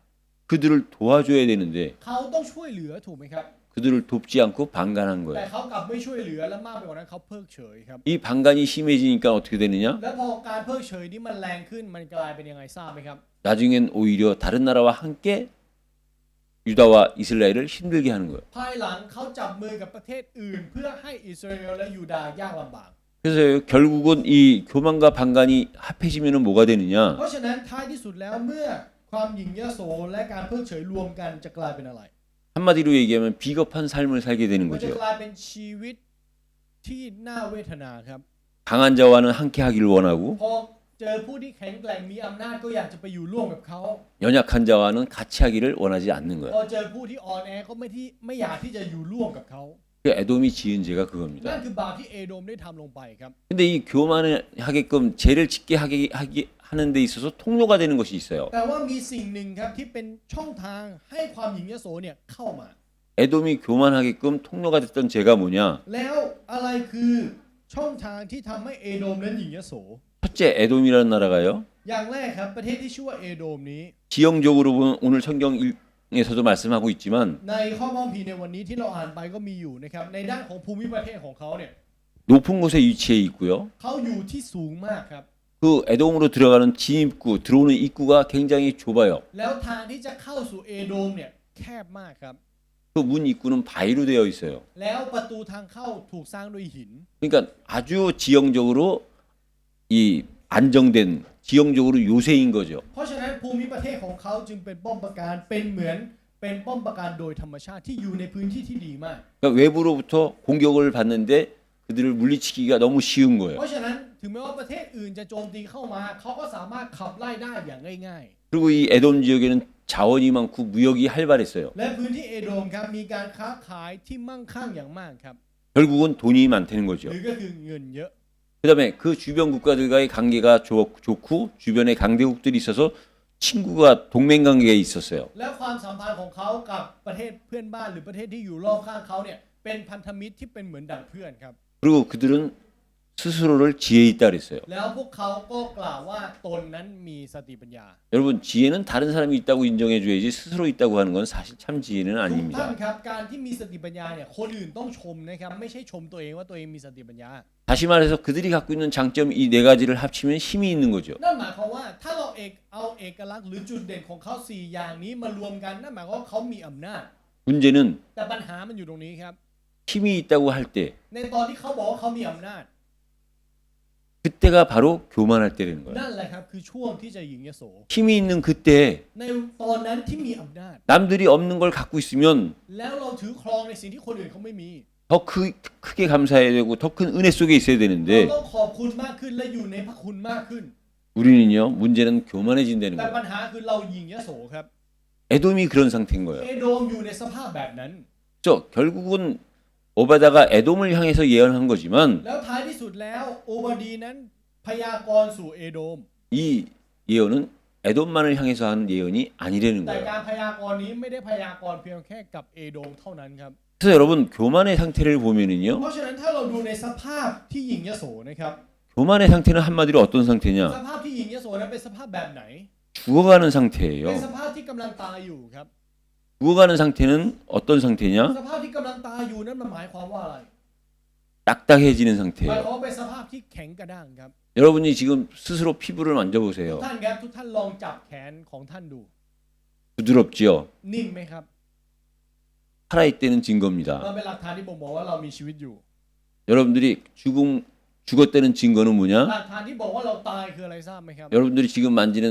그들을 도와줘야 되는데 เขาต้องช่วยเหลือถูกไหมครับ 그들을 돕지 않고 방관한 แต่ 거예요. เขากลับไม่ช่วยเหลือและมากไปกว่านั้นเขาเพิกเฉยครับ 이 방관이 심해지니까 어떻게 되느냐? และพอการเพิกเฉยนี้มันแรงขึ้นมันกลายเป็นยังไงทราบไหมครับ 나중엔 오히려 다른 나라와 함께 유다와 이스라엘을 힘들게 하는 거예요. ภายหลังเขาจับมือกับประเทศอื่น เพื่อให้อิสราเอลและยูดาห์ยากลำบาก 그래서 결국은 이 교만과 방관이 합해지면 뭐가 되느냐? เพราะฉะนั้นท้ายที่สุดแล้วเมื่อความหยิ่งยโสและการเพิกเฉยรวมกันจะกลายเป็นอะไร 한마디로 얘기하면 비겁한 삶을 살게 되는 มันจะ 거죠. กลายเป็นชีวิตที่น่าเวทนาครับ 강한 자와는 함께 하기를 원하고 พอเจอผู้ที่แข็งแกร่งมีอำนาจก็อยากจะไปอยู่ร่วมกับเขา 연약한 자와는 같이 하기를 원하지 않는 พ 거예요. อเจอผู้ที่อ่อนแอก็ไม่อยากที่จะอยู่ร่วมกับเขา 그 에돔이 지은 죄가 นั่น 그겁니다. คือบาปที่เอโดมได้ทำลงไปครับ 근데 이 교만을 하게끔 죄를 짓게 하는 데 있어서 통로가 되는 것이 있어요. แต่ว่ามีสิ่งหนึ่งครับที่เป็นช่องทางให้ความหยิ่งยโสเนี่ยเข้ามา 에돔이 교만하게끔 통로가 됐던 죄가 뭐냐? แล้วอะไรคือช่องทางที่ทำให้เอโดมนั้นหยิ่งยโส 첫째 에돔이라는 나라가요. อย่างแรกครับประเทศที่ชื่อว่าเอโดมนี้ 지형적으로 보면 오늘 성경에서도 말씀하고 있지만 ในข้อพระคัมภีร์ในวันนี้ที่เราอ่านไปก็มีอยู่นะครับในด้านของภูมิประเทศของเขาเนี่ย 높은 곳에 위치해 있고요. เขาอยู่ที่สูงมากครับ 그 에돔으로 들어가는 진입구, 들어오는 입구가 굉장히 좁아요. แล้วทางที่จะเข้าสู่เอโดมเนี่ยแคบมากครับ 그 문 입구는 바위로 되어 있어요. แล้วประตูทางเข้าถูกสร้างด้วยหิน 그러니까 아주 지형적으로 이 안정된 지형적으로 요새인 거죠. เพราะฉะนั้นภูมิประเทศของเขาจึงเป็นป้อมปราการเป็นเหมือนเป็นป้อมปราการโดยธรรมชาติที่อยู่ในพื้นที่ที่ดีมาก 그러니까 외부로부터 공격을 받는데 그들을 물리치기가 너무 쉬운 เพ 거예요. ราะฉะนั้นถึงแม้ว่าประเทศอื่นจะโจมตีเข้ามาเขาก็สามารถขับไล่ได้อย่างง่าย 그리고 이 에돔 지역에는 자원이 많고 무역이 활발했어요. ๆ และพื้นที่เอโดมครับมีการค้าขายที่มั่งคั่งอย่างมากครับ 결국은 돈이 많다는 ห 거죠. รือก็คือเงินเยอะ 그다음에 그 주변 국가들과의 관계가 좋고 주변에 강대국들이 있어서 친구가 동맹 관계에 있었어요. และความสัมพันธ์ของเขากับประเทศเพื่อนบ้านหรือประเทศที่อยู่รอบข้างเขาเนี่ยเป็นพันธมิตรที่เป็นเหมือนดั่งเพื่อนครับ 그리고 그들은 스스로를 지혜에 있다 그랬어요. แล้วพวกเขาก็กล่าวว่าตนนั้นมีสติปัญญา 여러분 지혜는 다른 사람이 있다고 인정해 줘야지 스스로 있다고 하는 건 사실 참 지혜는 ทุกท่าน 아닙니다. ครับการที่มีสติปัญญาเนี่ยคนอื่นต้องชมนะครับไม่ใช่ชมตัวเองว่าตัวเองมีสติปัญญา 다시 말해서 그들이 갖고 있는 장점 이 네 가지를 합치면 힘이 있는 거죠. นั่นหมายความว่าถ้าเราเอาเอกลักษณ์หรือจุดเด่นของเขา4อย่างนี้มารวมกันนั่นหมายความว่าเขามีอำนาจ 문제는 แต่ปัญหามันอยู่ตรงนี้ครับ 힘이 있다고 할 때 ในตอนที่เขาบอกว่าเขามีอำนาจ 그때가 바로 교만할 때 되는 거예요. นั่นแหละครับคือช่วงที่จะหยิ่งยโส 힘이 있는 그때 ในตอนนั้นที่มีอำนาจ 남들이 없는 걸 갖고 있으면 แล้วเราถือครองในสิ่งที่คนอื่นเขาไม่มี 더 크게 감사해야 되고 더 큰 은혜 속에 있어야 เรา 되는데 ต้องขอบคุณมากขึ้นและอยู่ในพระคุณมากขึ้น 우리는요 문제는 교만해진다는 แต่ 거예요. ปัญหาคือเราหยิ่งยโสครับ 에돔이 그런 상태인 거예요. เอโดมอยู่ในสภาพแบบนั้น 저 결국은 오바다가 에돔을 향해서 예언한 거지만 แล้วท้ายที่สุดแล้วโอบาดีนั้นพยากรณ์สู่เอโดม 이 예언은 에돔만을 향해서 한 예언이 아니라는 แต่ 거예요. การพยากรณ์นี้ไม่ได้พยากรณ์เพียงแค่กับเอโดมเท่านั้นครับ 그래서 여러분 교만의 상태를 보면은요 เพราะฉะนั้นถ้าเราดูในสภาพที่หยิ่งยโสนะครับ 교만의 상태는 한마디로 어떤 ส 상태냐? ภาพที่หญิงยโสนั้นเป็นสภาพแบบไหน 죽어가는 เป็น 상태예요. สภาพที่กำลังตายอยู่ครับ 죽어가는 상태는 어떤 ส 상태냐? ภาพที่กำลังตายอยู่นั้นมันหมายความว่าอะไร 딱딱해지는 หมาย 상태예요. ความว่าเป็นสภาพที่แข็งกระด้างครับ 여러분이 지금 스스로 피부를 ทุก 만져보세요. ท่านครับทุกท่านลองจับแขนของท่านดู 부드럽지요? นิ่มไหมครับ 살아있다는 มัน 증거입니다. เป็นหลักฐานที่บ่งบอกว่าเรามีชีวิตอยู่ 여러분들이 죽었다는 증거는 ห 뭐냐? ลักฐานที่บอกว่าเราตายคืออะไรทราบไหมครับ 여러분들이 지금 만지는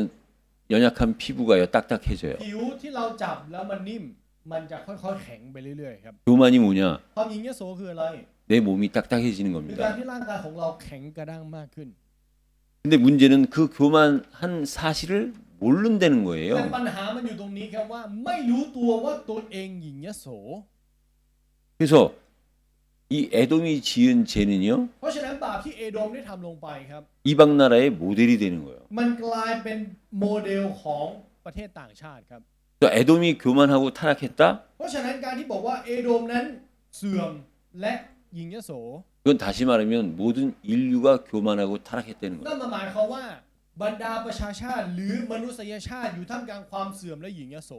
연약한 피부가요 딱딱해져요. ผิวที่เราจับแล้วมันนิ่ม มันจะค่อยๆแข็งไปเรื่อยๆครับ 교만이 뭐냐? ความหญิงยโสคืออะไร 내 몸이 딱딱해지는 คือการ 겁니다. ที่ร่างกายของเราแข็งกระด้างมากขึ้น 근데 문제는 그 교만한 사실을 모른다는 แต่ 거예요. ปัญหามันอยู่ตรงนี้ครับว่าไม่รู้ตัวว่าตัวเองหญิงยโส 그래서 이 에돔이 지은 죄는요 เพราะฉะนั้นบาปที่เอโดมได้ทำลงไปครับ 이방 나라의 모델이 되는 거예요. มันกลายเป็นโมเดลของประเทศต่างชาติครับ 또 에돔이 교만하고 타락했다? เพราะฉะนั้นการที่บอกว่าเอโดมนั้นเสื่อมและหญิงยโส 이건 다시 말하면 모든 인류가 교만하고 타락했다는 นั่น 거예요. หมายความว่าบรรดาประชาชาติหรือมนุษยชาติอยู่ท่ามกลางความเสื่อมและหญิงยโส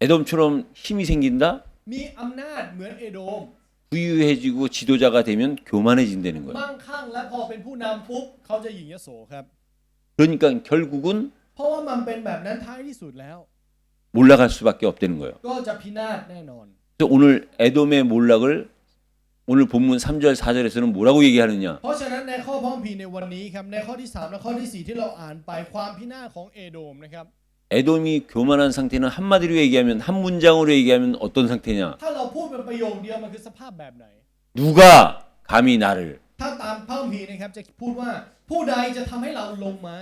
에돔처럼 힘이 생긴다? มีอำนาจเหมือนเอโดม 부유해지고 지도자가 되면 교만해진다는 거예요. มั่งคั่งและพอเป็นผู้นำปุ๊บเขาจะหญิงยโสครับ 그러니까 결국은 เพราะว่ามันเป็นแบบนั้นท้ายที่สุดแล้ว 몰락할 수밖에 없다는 거예요. ก็จะพินาศแน่นอน 그래서 오늘 에돔의 몰락을 오늘 본문 3절 4절에서는 뭐라고 얘기하느냐? เพราะฉะนั้นในข้อพระคัมภีร์ในวันนี้ครับในข้อที่3และข้อที่4ที่เราอ่านไปความพินาศของเอโดมนะครับ 에돔이 교만한 상태는 한마디로 얘기하면 한 문장으로 얘기하면 어떤 상태냐? ถ้าเราพูดเป็นประโยคเดียวมันคือสภาพแบบไหน 누가 감히 나를 ถ้าตามพระคัมภีร์นะครับจะพูดว่าผู้ใดจะทำให้เราลงมา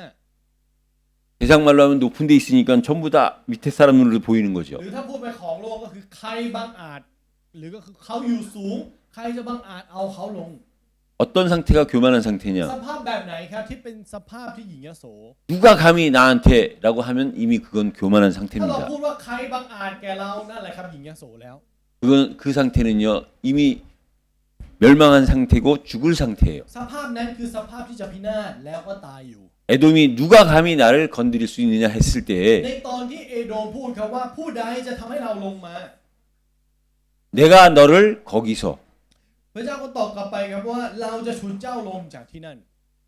세상 말로 하면 높은 데 있으니까 전부 다 밑에 사람 눈으로 보이는 ห 거죠. รือถ้าพูดไปของโลกก็คือใครบังอาจ หรือก็คือเขาอยู่สูง ใครจะบังอาจเอาเขาลง 어떤 상태가 교만한 ส 상태냐? ภาพแบบไหนครับที่เป็นสภาพที่หญิงยโส 누가 감히 나한테라고 하면 이미 그건 교만한 ถ้าเรา 상태입니다. พูดว่าใครบังอาจแก่เรานั่นแหละครับหญิงยโสแล้ว 그건 그 상태는요 이미 멸망한 상태고 죽을 상태예요. สภาพนั้นคือสภาพที่จะพินาศแล้วก็ตายอยู่ 에돔이 누가 감히 나를 건드릴 수 있느냐 했을 ใน 때 ตอนที่เอโดมพูดครับว่าผู้ใดจะทำให้เราลงมา 내가 너를 거기서 พระเจ้าก็ตอบกลับไปครับว่าเราจะฉุดเจ้าลงจากที่นั่น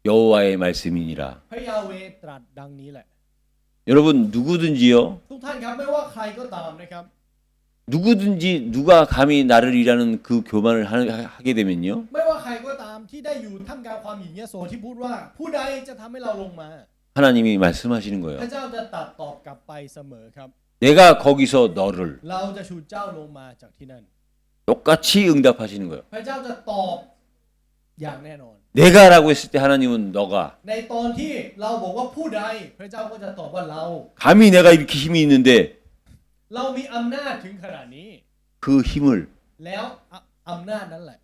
여호와의 말씀이니라. พระยาเวห์ตรัสดังนี้แหละ 여러분 누구든지요 ทุกท่านครับไม่ว่าใครก็ตามนะครับ 누구든지 누가 감히 나를 이라는 그 교만을 하게 되면요 ไม่ว่าใครก็ตามที่ได้อยู่ท่ามกลางความหยิ่งยโสที่พูดว่าผู้ใดจะทำให้เราลงมา 하나님이 말씀하시는 พ 거예요. ระเจ้าจะตรัสตอบกลับไปเสมอครับ 내가 거기서 너를 เราจะฉุดเจ้าลงมาจากที่นั่น 똑같이 응답하시는 거예요. พระเจ้าจะตอบอย่างแน่นอน 내가라고 했을 때 하나님은 너가 ในตอนที่เราบอกว่าผู้ใดพระเจ้าก็จะตอบว่าเรา 감히 내가 이렇게 힘이 있는데 เรามีอำนาจถึงขนาดนี้ 그 힘을 แล้วอำนาจนั้นแหละ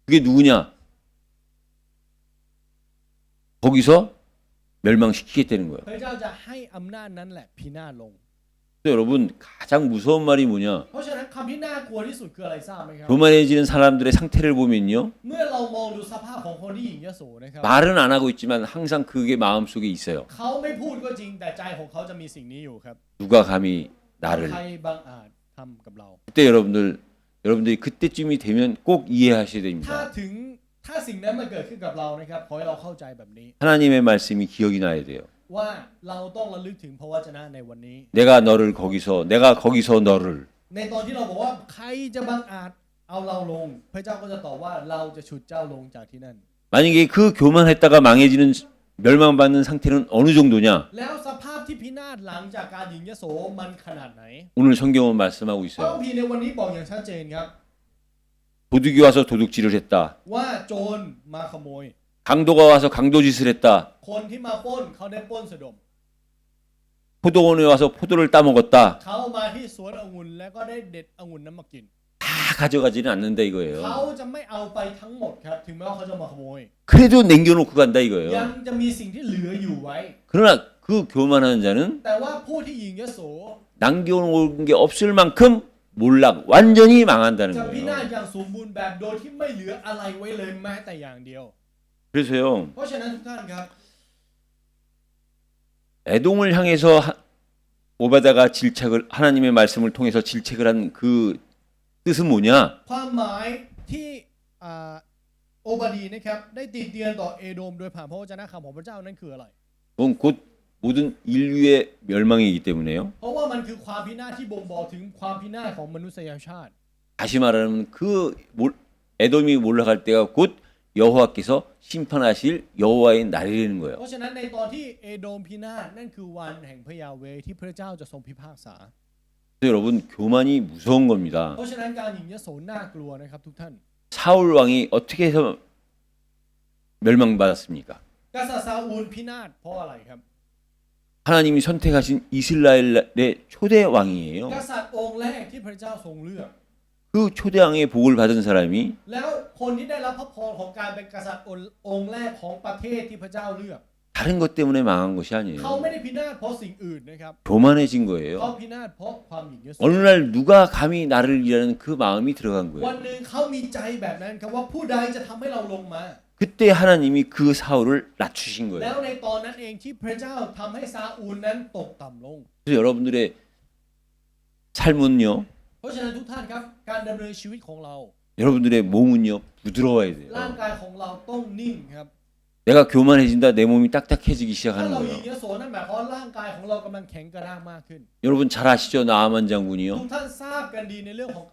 그게 누구냐? 거기서 멸망시키겠다는 거예요. พระเจ้าจะให้อำนาจนั้นแหละพินาศลง 그래서 여러분 가장 무서운 말이 뭐냐? เพราะฉะนั้นคำที่น่ากลัวที่สุดคืออะไรทราบไหมครับ 교만해지는 사람들의 상태를 보면요. เมื่อเรามองดูสภาพของคนที่หญิงยโสนะครับ 말은 안 하고 있지만 항상 그게 마음속에 있어요. เขาไม่พูดก็จริงแต่ใจของเขาจะมีสิ่งนี้อยู่ครับ 누가 감히 ใคร 나를. บังอาจทำกับเรา 그때 여러분들이 그때쯤이 되면 꼭 이해하셔야 ถ้า 됩니다. ถ้าสิ่งนั้นมันเกิดขึ้นกับเรานะครับขอให้เราเข้าใจแบบนี้ 하나님의 말씀이 기억이 나야 돼요. ว่าเราต้องระลึกถึงพระวจนะในวันนี้ 내가 거기서 너를 ในตอนที่เราบอกว่าใครจะบังอาจเอาเราลง พระเจ้าก็จะตอบว่าเราจะฉุดเจ้าลงจากที่นั่น 만약에 그 교만했다가 망해지는 멸망받는 상태는 어느 정도냐? แล้วสภาพที่พินาศหลังจากการหญิงยโสมันขนาดไหน 오늘 성경은 말씀하고 พระคัม 있어요. ภีร์ในวันนี้บอกอย่างชัดเจนครับ 도둑이 와서 도둑질을 했다. ว่าโจรมาขโมย 강도가 와서 강도짓을 했다. คนที่มาปล้นเขาได้ปล้นสะดม 포도원에 와서 포도를 따먹었다. เขามาที่สวนองุ่นแล้วก็ได้เด็ดองุ่นนั้นมากิน 다 가져가지는 않는다 เขา 이거예요. จะไม่เอาไปทั้งหมดครับถึงแม้ว่าเขาจะมาขโมย 그래도 남겨놓고 간다 ยัง 이거예요. จะมีสิ่งที่เหลืออยู่ไว้ 그러나 그 교만한 자는 แต่ว่าผู้ที่หญิงยโส 남겨놓은 게 없을 만큼 몰락 완전히 망한다는 จะพินาศ 거예요. อย่างสมบูรณ์แบบโดยที่ไม่เหลืออะไรไว้เลยแม้แต่อย่างเดียว 그래서요. เพราะฉะนั้นทุกท่านครับ 에돔을 향해서 오바다가 질책을 하나님의 말씀을 통해서 질책을 한 그 뜻은 뭐냐? ความหมายที่อ่าโอบาดีนะครับได้ติเตียนต่อเอโดมโดยผ่านพระวจนะคำของพระเจ้านั้นคืออะไร 그건 곧 모든 인류의 멸망이기 때문에요. เพราะว่ามันคือความพินาศที่บ่งบอกถึงความพินาศของมนุษยชาติ 다시 말하면 그 에돔이 몰락할 때가 곧 여호와께서 심판하실 여호와의 날이라는 เพ 거예요. ราะฉะนั้นในตอนที่เอโดมพินาศนั่นคือวันแห่งพระยาเวห์ที่พระเจ้าจะทรงพิพากษา 그래서 여러분 교만이 무서운 겁니다. เพราะฉะนั้นการหยิ่งยโสน่ากลัวนะครับทุกท่าน 사울 왕이 어떻게 해서 멸망받았습니까? กษัตริย์ซาอูลพินาศเพราะอะไรครับ 하나님이 선택하신 이스라엘의 초대 왕이에요. กษัตริย์องค์แรกที่พระเจ้าทรงเลือก 그 초대 왕의 복을 받은 사람이 แล้วคนที่ได้รับพระพรของการเป็นกษัตริย์องค์แรกของประเทศที่พระเจ้าเลือก 다른 것 때문에 망한 것이 เขา 아니에요. ไม่ได้พินาศเพราะสิ่งอื่นนะครับ 교만해진 เขา 거예요. พินาศเพราะความหยิ่งยโส 어느 날 누가 감히 나를 이라는 그 마음이 들어간 วัน 거예요. หนึ่งเขามีใจแบบนั้นครับว่าผู้ใดจะทำให้เราลงมา 그때 하나님이 그 사울을 낮추신 แล้ว 거예요. ในตอนนั้นเองที่พระเจ้าทำให้ซาอูลนั้นตกต่ำลง 그래서 여러분들의 삶은요, เพราะฉะนั้นทุกท่านครับการดำเนินชีวิตของเรา 여러분들의 몸은요 부드러워야 ร่าง 돼요. กายของเราต้องนิ่งครับ 내가 교만해진다, 내 몸이 딱딱해지기 ถ้า 시작하는 เราหยิ่ง 거예요. ยโสนั่นหมายความว่าร่างกายของเรากำลังแข็งกระด้างมากขึ้น 여러분 잘 아시죠? 나아만 ทุ 장군이요. กท่านทราบกันดีในเรื่องของ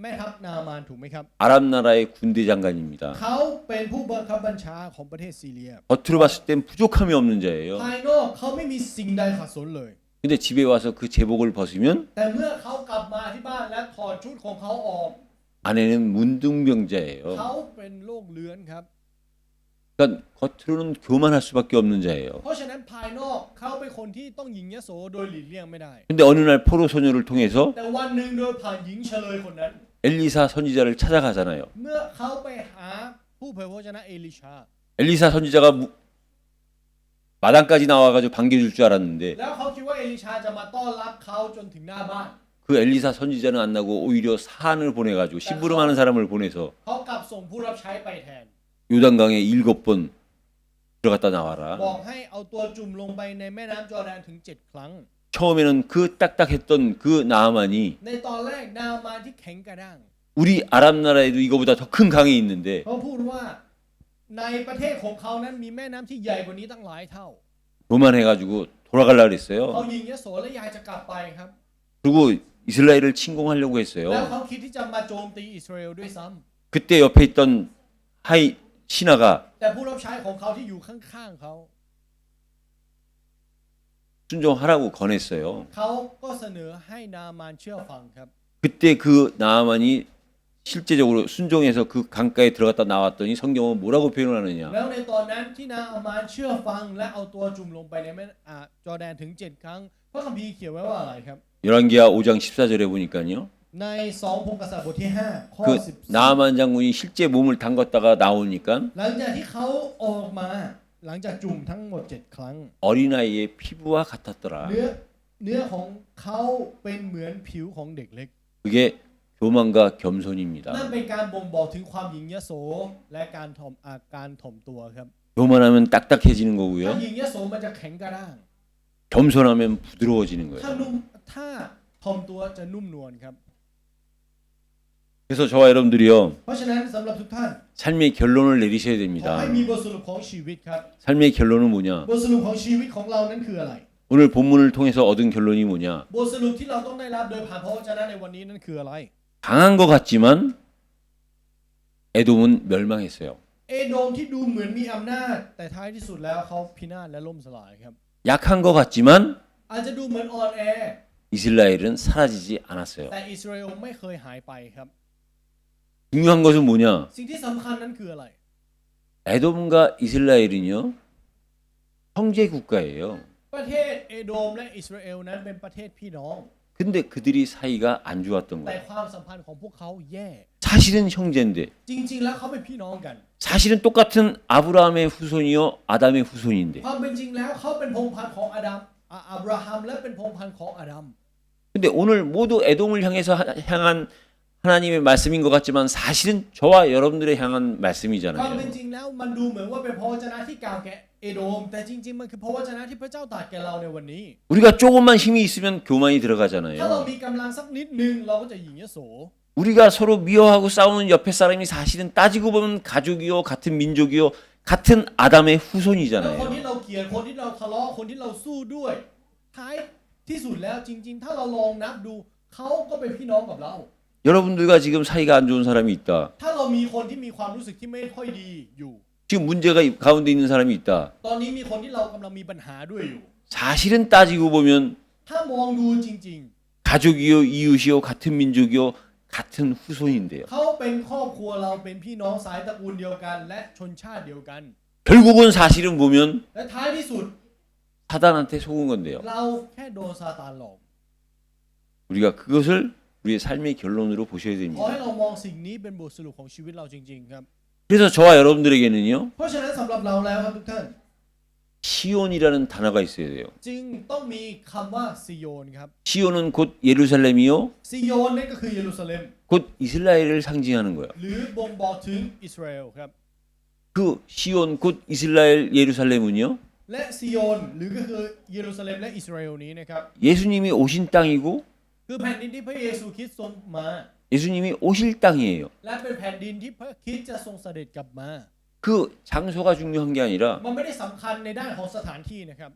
แม่ทัพนามานถูกไหมครับ 아랍 나라의 군대 장관입니다. เขาเป็นผู้บังคับบัญชาของประเทศซีเรีย 겉으로 봤을 땐 부족함이 없는 자예요. ภายนอกเขาไม่มีสิ่งใดขัดสนเลย 근데 집에 와서 그 제복을 벗으면 แต่เมื่อเขากลับมาที่บ้านและถอดชุดของเขาออก 아내는 문둥병자예요. เขาเป็นโรคเลื้อนครับ 그러니까 겉으로는 교만할 수밖에 없는 자예요. เพราะฉะนั้นภายนอกเขาเป็นคนที่ต้องหยิ่งยโสโดยหลีกเลี่ยงไม่ได้ 근데 어느 날 포로 소녀를 통해서 แต่วันหนึ่งโดยผ่านหญิงเฉลยคนนั้น 엘리사 선지자를 찾아가잖아요. เมื่อเขาไปหาผู้เผยพระวจนะเอลิชา 엘리사 선지자가 마당까지 나와가지고 반겨줄 줄 알았는데 แล้วเขาคิดว่าเอลิชาจะมาต้อนรับเขาจนถึงหน้าบ้าน 그 엘리사 선지자는 안 나고 오히려 사안을 보내가지고 심부름하는 사람을 보내서 เขากลับส่งผู้รับใช้ไปแทน 요단강에 7번 들어갔다 나와라. บอกให้เอาตัวจุ่มลงไปในแม่น้ำจอร์แดนถึง7 ครั้ง 처음에는 그 딱딱했던 그 나아만이 ในตอนแรกนามานที่แข็งกระด้าง 우리 아랍 나라에도 이거보다 더 큰 강이 있는데 เขาพูดว่าในประเทศของเขานั้นมีแม่น้ำที่ใหญ่กว่านี้ตั้งหลายเท่า 교만해가지고 돌아가려고 เขา 그랬어요. หยิ่งยโสและอยากจะกลับไปครับ 그리고 이스라엘을 침공하려고 แล้ว 했어요. เขาคิดที่จะมาโจมตีอิสราเอลด้วยซ้ำ 그때 옆에 있던 하이 신하가 แต่ผู้รับใช้ของเขาที่อยู่ข้างๆเขา 순종하라고 권했어요. เขาก็เสนอให้นามานเชื่อฟังครับ 그때 그 나아만이 실제적으로 순종해서 그 강가에 들어갔다 나왔더니 성경은 뭐라고 표현하느냐? แล้วในตอนนั้นที่นามานเชื่อฟังและเอาตัวจุ่มลงไปในแม่จอร์แดนถึง7 ครั้งพระคัมภีร์เขียนไว้ว่าอะไรครับ 열왕기하 5장 14절에 보니까요. ใน2 พงศ์กษัตริย์บทที่5ข้อ 그 14 나아만 장군이 실제 몸을 담갔다가 나오니까 หลังจากที่เขาออกมาหลังจากจุ่มทั้งหมด7 ครั้ง 어린아이의 피부와 같았더라. เนื้อของเขาเป็นเหมือนผิวของเด็กเล็ก 그게 교만과 겸손입니다. นั่นเป็นการบ่งบอกถึงความหยิ่งยโสและการถ่อมตัวครับ 교만하면 딱딱해지는 ถ้า 거고요. หยิ่งยโสมันจะแข็งกระด้าง 겸손하면 부드러워지는 ถ้า 거예요. ถ้าถ่อมตัวจะนุ่มนวลครับ 그래서 저와 여러분들이요. เพราะฉะนั้นสำหรับทุกท่าน 삶의 결론을 내리셔야 ขอ 됩니다. ให้มีบทสรุปของชีวิตครับ 삶의 결론은 뭐냐? บทสรุปของชีวิตของเรานั้นคืออะไร 오늘 본문을 통해서 얻은 결론이 뭐냐? บทสรุปที่เราต้องได้รับโดยผ่านพระวจนะในวันนี้นั้นคืออะไร 강한 것 같지만 에돔은 멸망했어요. เอโดมที่ดูเหมือนมีอำนาจแต่ท้ายที่สุดแล้วเขาพินาศและล่มสลายครับ 약한 것 같지만 อาจจะดูเหมือนอ่อนแอ 이스라엘은 사라지지 않았어요. แต่อิสราเอลไม่เคยหายไปครับ 중요한 것은 뭐냐? สิ่งที่สำคัญนั้นคืออะไร 에돔과 이스라엘은요 형제 국가예요. ประเทศเอโดมและอิสราเอลนั้นเป็นประเทศพี่น้อง 근데 그들이 사이가 안 좋았던 แต่ 거예요. ความสัมพันธ์ของพวกเขาแย่ 사실은 형제인데 จริงๆแล้วเขาเป็นพี่น้องกัน 사실은 똑같은 아브라함의 후손이요 아담의 후손인데 ความเป็นจริงแล้วเขาเป็นพงศ์พันธุ์ของอับราฮัมและเป็นพงศ์พันธุ์ของอาดัม 근데 오늘 모두 에돔을 향해서 향한 하나님의 말씀인 것 같지만 사실은 저와 여러분들의 향한 ความเป็น 말씀이잖아요. จริงแล้วมันดูเหมือนว่าเป็นพระวจนะที่กล่าวแก่เอโดมแต่จริงๆมันคือพระวจนะที่พระเจ้าตรัสแก่เราในวันนี้ 우리가 조금만 힘이 있으면 교만이 ถ้าเรา 들어가잖아요. มีกำลังสักนิดนึงเราก็จะหยิ่งยโส 우리가 서로 미워하고 싸우는 옆에 사람이 사실은 따지고 보면 가족이요, 같은 민족이요, 같은 아담의 แล้วคน 후손이잖아요. ที่เราเกลียดคนที่เราทะเลาะคนที่เราสู้ด้วยท้ายที่สุดแล้วจริงๆ ถ้าเราลองนับดูเขาก็เป็นพี่น้องกับเรา 여러분들과 지금 사이가 안 좋은 사람이 있다. ถ้าเรามีคนที่มีความรู้สึกที่ไม่ค่อยดีอยู่ 지금 문제가 가운데 있는 사람이 있다. ตอนนี้มีคนที่เรากำลังมีปัญหาด้วยอยู่ 사실은 따지고 보면 ถ้ามองดูจริง 가족이요, 이웃이요, 같은 민족이요, 같은 후손인데요. ๆ เขาเป็นครอบครัวเราเป็นพี่น้องสายตระกูลเดียวกัน และชนชาติเดียวกัน 결국은 사실은 보면 และท้ายที่สุด 사단한테 속은 건데요. เราแค่โดนซาตานหลอก 우리가 그것을 우리의 삶의 결론으로 보셔야 ขอ 됩니다. ให้เรามองสิ่งนี้เป็นบทสรุปของชีวิตเราจริงๆครับ 그래서 저와 여러분들에게는요, เพราะฉะนั้นสำหรับเราแล้วครับทุกท่าน 시온이라는 단어가 있어야 돼요. จึงต้องมีคำว่าซิโยนครับ 시온은 곧 예루살렘이요, ซิโยนนั่นก็คือเยรูซาเล็ม 곧 이스라엘을 상징하는 거예요. หรือบ่งบอกถึงอิสราเอลครับ 그 시온 곧 이스라엘 예루살렘은요, และซิโยนหรือก็คือเยรูซาเล็มและอิสราเอลนี้นะครับ 예수님이 오신 땅이고 คือแผ่นดินที่พระเยซูคริสต์ทรงมา 예수님이 오실 땅이에요. และเป็นแผ่นดินที่พระคริสต์จะทรงเสด็จกลับมา 그 장소가 중요한 게 아니라 มันไม่ได้สำคัญในด้านของสถานที่นะครับ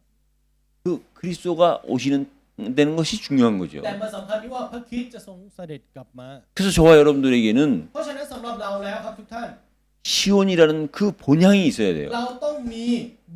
그 그리스도가 오시는 되는 것이 중요한 거죠. แต่มันสำคัญที่ว่าพระคริสต์จะทรงเสด็จกลับมา 그래서 저와 여러분들에게는 เพราะฉะนั้นสำหรับเราแล้วครับทุกท่าน 시온이라는 그 본향이 있어야 돼요. เราต้องมี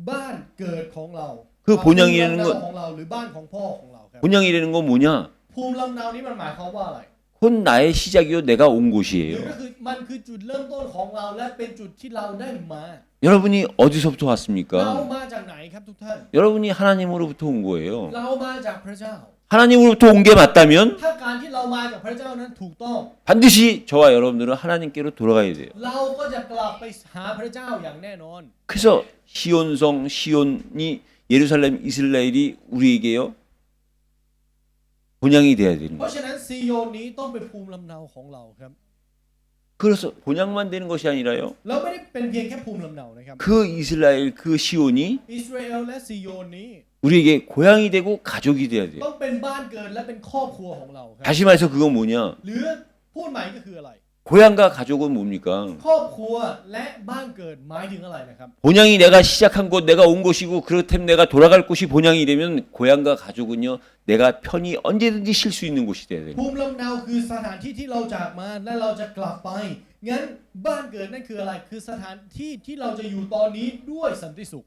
บ้านเกิดของเรา คือ본향이라는 ภูมิ 것 ลำเนาของเราหรือบ้านของพ่อของเราครับ 본향이라는 건 뭐냐? ภูมิลำเนานี้มันหมายความว่าอะไร 곧 나의 시작이요, 내가 온 หรือ 곳이에요. ก็คือมันคือจุดเริ่มต้นของเราและเป็นจุดที่เราได้มา 여러분이 어디서부터 เรา 왔습니까? มาจากไหนครับทุกท่าน 여러분이 하나님으로부터 온 거예요. เรามาจากพระเจ้า 하나님으로부터 온 게 맞다면 ถ้าการที่เรามาจากพระเจ้านั้นถูกต้อง 반드시 저와 여러분들은 하나님께로 돌아가야 돼요. เราก็จะกลับไปหาพระเจ้าอย่างแน่นอน 그래서 시온성, 시온이 예루살렘, 이스라엘이 우리에게요 본향이 돼야 되는 เพราะ 거예요. ฉะนั้นซีโยนนี้ต้องเป็นภูมิลำเนาของเราครับ 그래서 본향만 되는 것이 아니라요. เราไม่ได้เป็นเพียงแค่ภูมิลำเนานะครับ 그 이스라엘, 그 시온이 อิสราเอลและซีโยนนี้ 우리에게 고향이 되고 가족이 돼야 돼요. ต้องเป็นบ้านเกิดและเป็นครอบครัวของเราครับ 다시 말해서 그건 뭐냐? หรือพูดใหม่ก็คืออะไร 고향과 가족은 뭡니까? ครอบครัวและบ้านเกิดหมายถึงอะไรนะครับ 본향이 내가 시작한 곳, 내가 온 곳이고 그렇다면 내가 돌아갈 곳이 본향이 되면 고향과 가족은요, 내가 편히 언제든지 쉴 수 있는 곳이 돼야 돼요. ภูมิลำเนาคือสถานที่ที่เราจากมาและเราจะกลับไปงั้นบ้านเกิดนั่นคืออะไรคือสถานที่ที่เราจะอยู่ตอนนี้ด้วยสันติสุข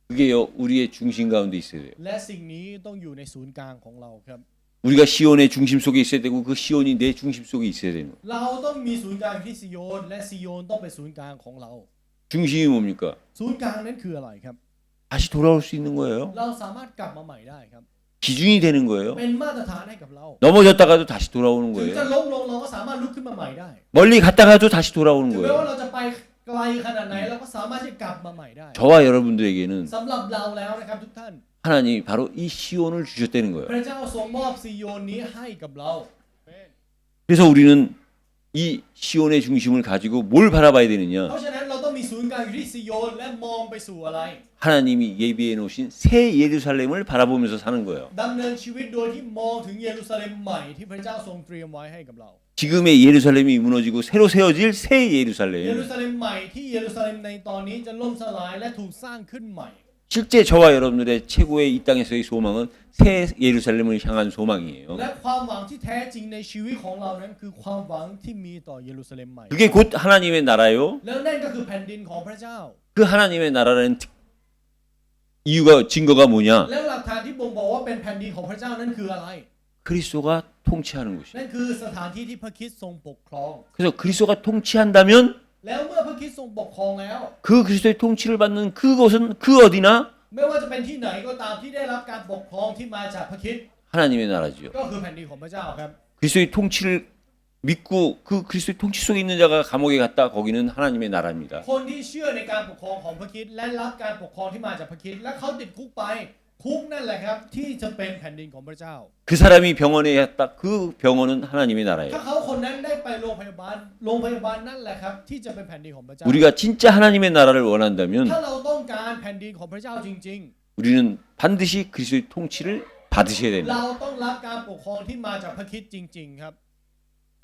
그게요, 우리의 중심 가운데 있어야 돼요. และสิ่งนี้ต้องอยู่ในศูนย์กลางของเราครับ 우리가 시온의 중심 속에 있어야 되고 그 시온이 내 중심 속에 있어야 되는 거예요. เราต้องมีศูนย์กลางที่ซิโยนและซิโยนต้องเป็นศูนย์กลางของเรา 중심이 뭡니까? ศูนย์กลางนั้นคืออะไรครับ 다시 돌아올 수 있는 거예요. เราสามารถกลับมาใหม่ได้ครับ 기준이 되는 거예요. เป็นมาตรฐานให้กับเรา 넘어졌다가도 다시 돌아오는 ถึงจะ 거예요. ล้มลงเราก็สามารถลุกขึ้นมาใหม่ได้ 멀리 갔다가도 다시 돌아오는 ถึงแม้ว่า 거예요. เราจะไปไกลขนาดไหนเราก็สามารถที่จะกลับมาใหม่ได้ 저와 여러분들에게는 สำหรับเราแล้วนะครับทุกท่าน 하나님이 바로 이 시온을 주셨다는 พ 거예요. ระเจ้าทรงมอบซิโยนนี้ให้กับเรา 그래서 우리는 이 시온의 중심을 가지고 뭘 바라봐야 되느냐? เพราะฉะนั้นเราต้องมีศูนย์กลางอยู่ที่ซิโยนและมองไปสู่อะไร 하나님이 예비해 놓으신 새 예루살렘을 바라보면서 사는 거예요. ดำเนินชีวิตโดยที่มองถึงเยรูซาเล็มใหม่ที่พระเจ้าทรงเตรียมไว้ให้กับเรา 지금의 예루살렘이 무너지고 새로 세워질 새 เยรู 예루살렘. ซาเล็มใหม่ที่เยรูซาเล็มในตอนนี้จะล่มสลายและถูกสร้างขึ้นใหม่ 실제 저와 여러분들의 최고의 이 땅에서의 소망은 새 예루살렘을 향한 소망이에요. และความหวังที่แท้จริงในชีวิตของเรานั้นคือความหวังที่มีต่อเยรูซาเล็มใหม่ 그게 곧 하나님의 나라요. แล้วนั่นก็คือแผ่นดินของพระเจ้า 그 하나님의 나라라는 이유가 증거가 뭐냐? แล้วหลักฐานที่บ่งบอกว่าเป็นแผ่นดินของพระเจ้านั้นคืออะไร 그리스도가 통치하는 곳이에요. นั่นคือสถานที่ที่พระคริสต์ทรงปกครอง 그래서 그리스도가 통치한다면 แล้วเมื่อพระคริสต์ทรงปกครองแล้ว 그 그리스도의 통치를 받는 그곳은 그 어디나 ไม่ว่าจะเป็นที่ไหนก็ตามที่ได้รับการปกครองที่มาจากพระคริสต์ 하나님의 나라지요. ก็คือแผ่นดินของพระเจ้าครับ 그리스도의 통치를 믿고 그 그리스도의 통치 속에 있는 자가 감옥에 갔다 거기는 하나님의 나라입니다. คนที่เชื่อในการปกครองของพระคริสต์และรับการปกครองที่มาจากพระคริสต์และเขาติดคุกไป คุกนั่นแหละครับที่จะเป็นแผ่นดินของพระเจ้า 그 사람이 병원에 갔다. 그 병원은 하나님의 ถ้า 나라예요. เขาคนนั้นได้ไปโรงพยาบาลนั่นแหละครับที่จะเป็นแผ่นดินของพระเจ้า 우리가 진짜 하나님의 나라를 원한다면 ถ้าเราต้องการแผ่นดินของพระเจ้าจริง 우리는 반드시 그리스도의 통치를 받으셔야 ๆ 됩니다. เราต้องรับการปกครองที่มาจากพระคริสต์จริง ๆ ครับ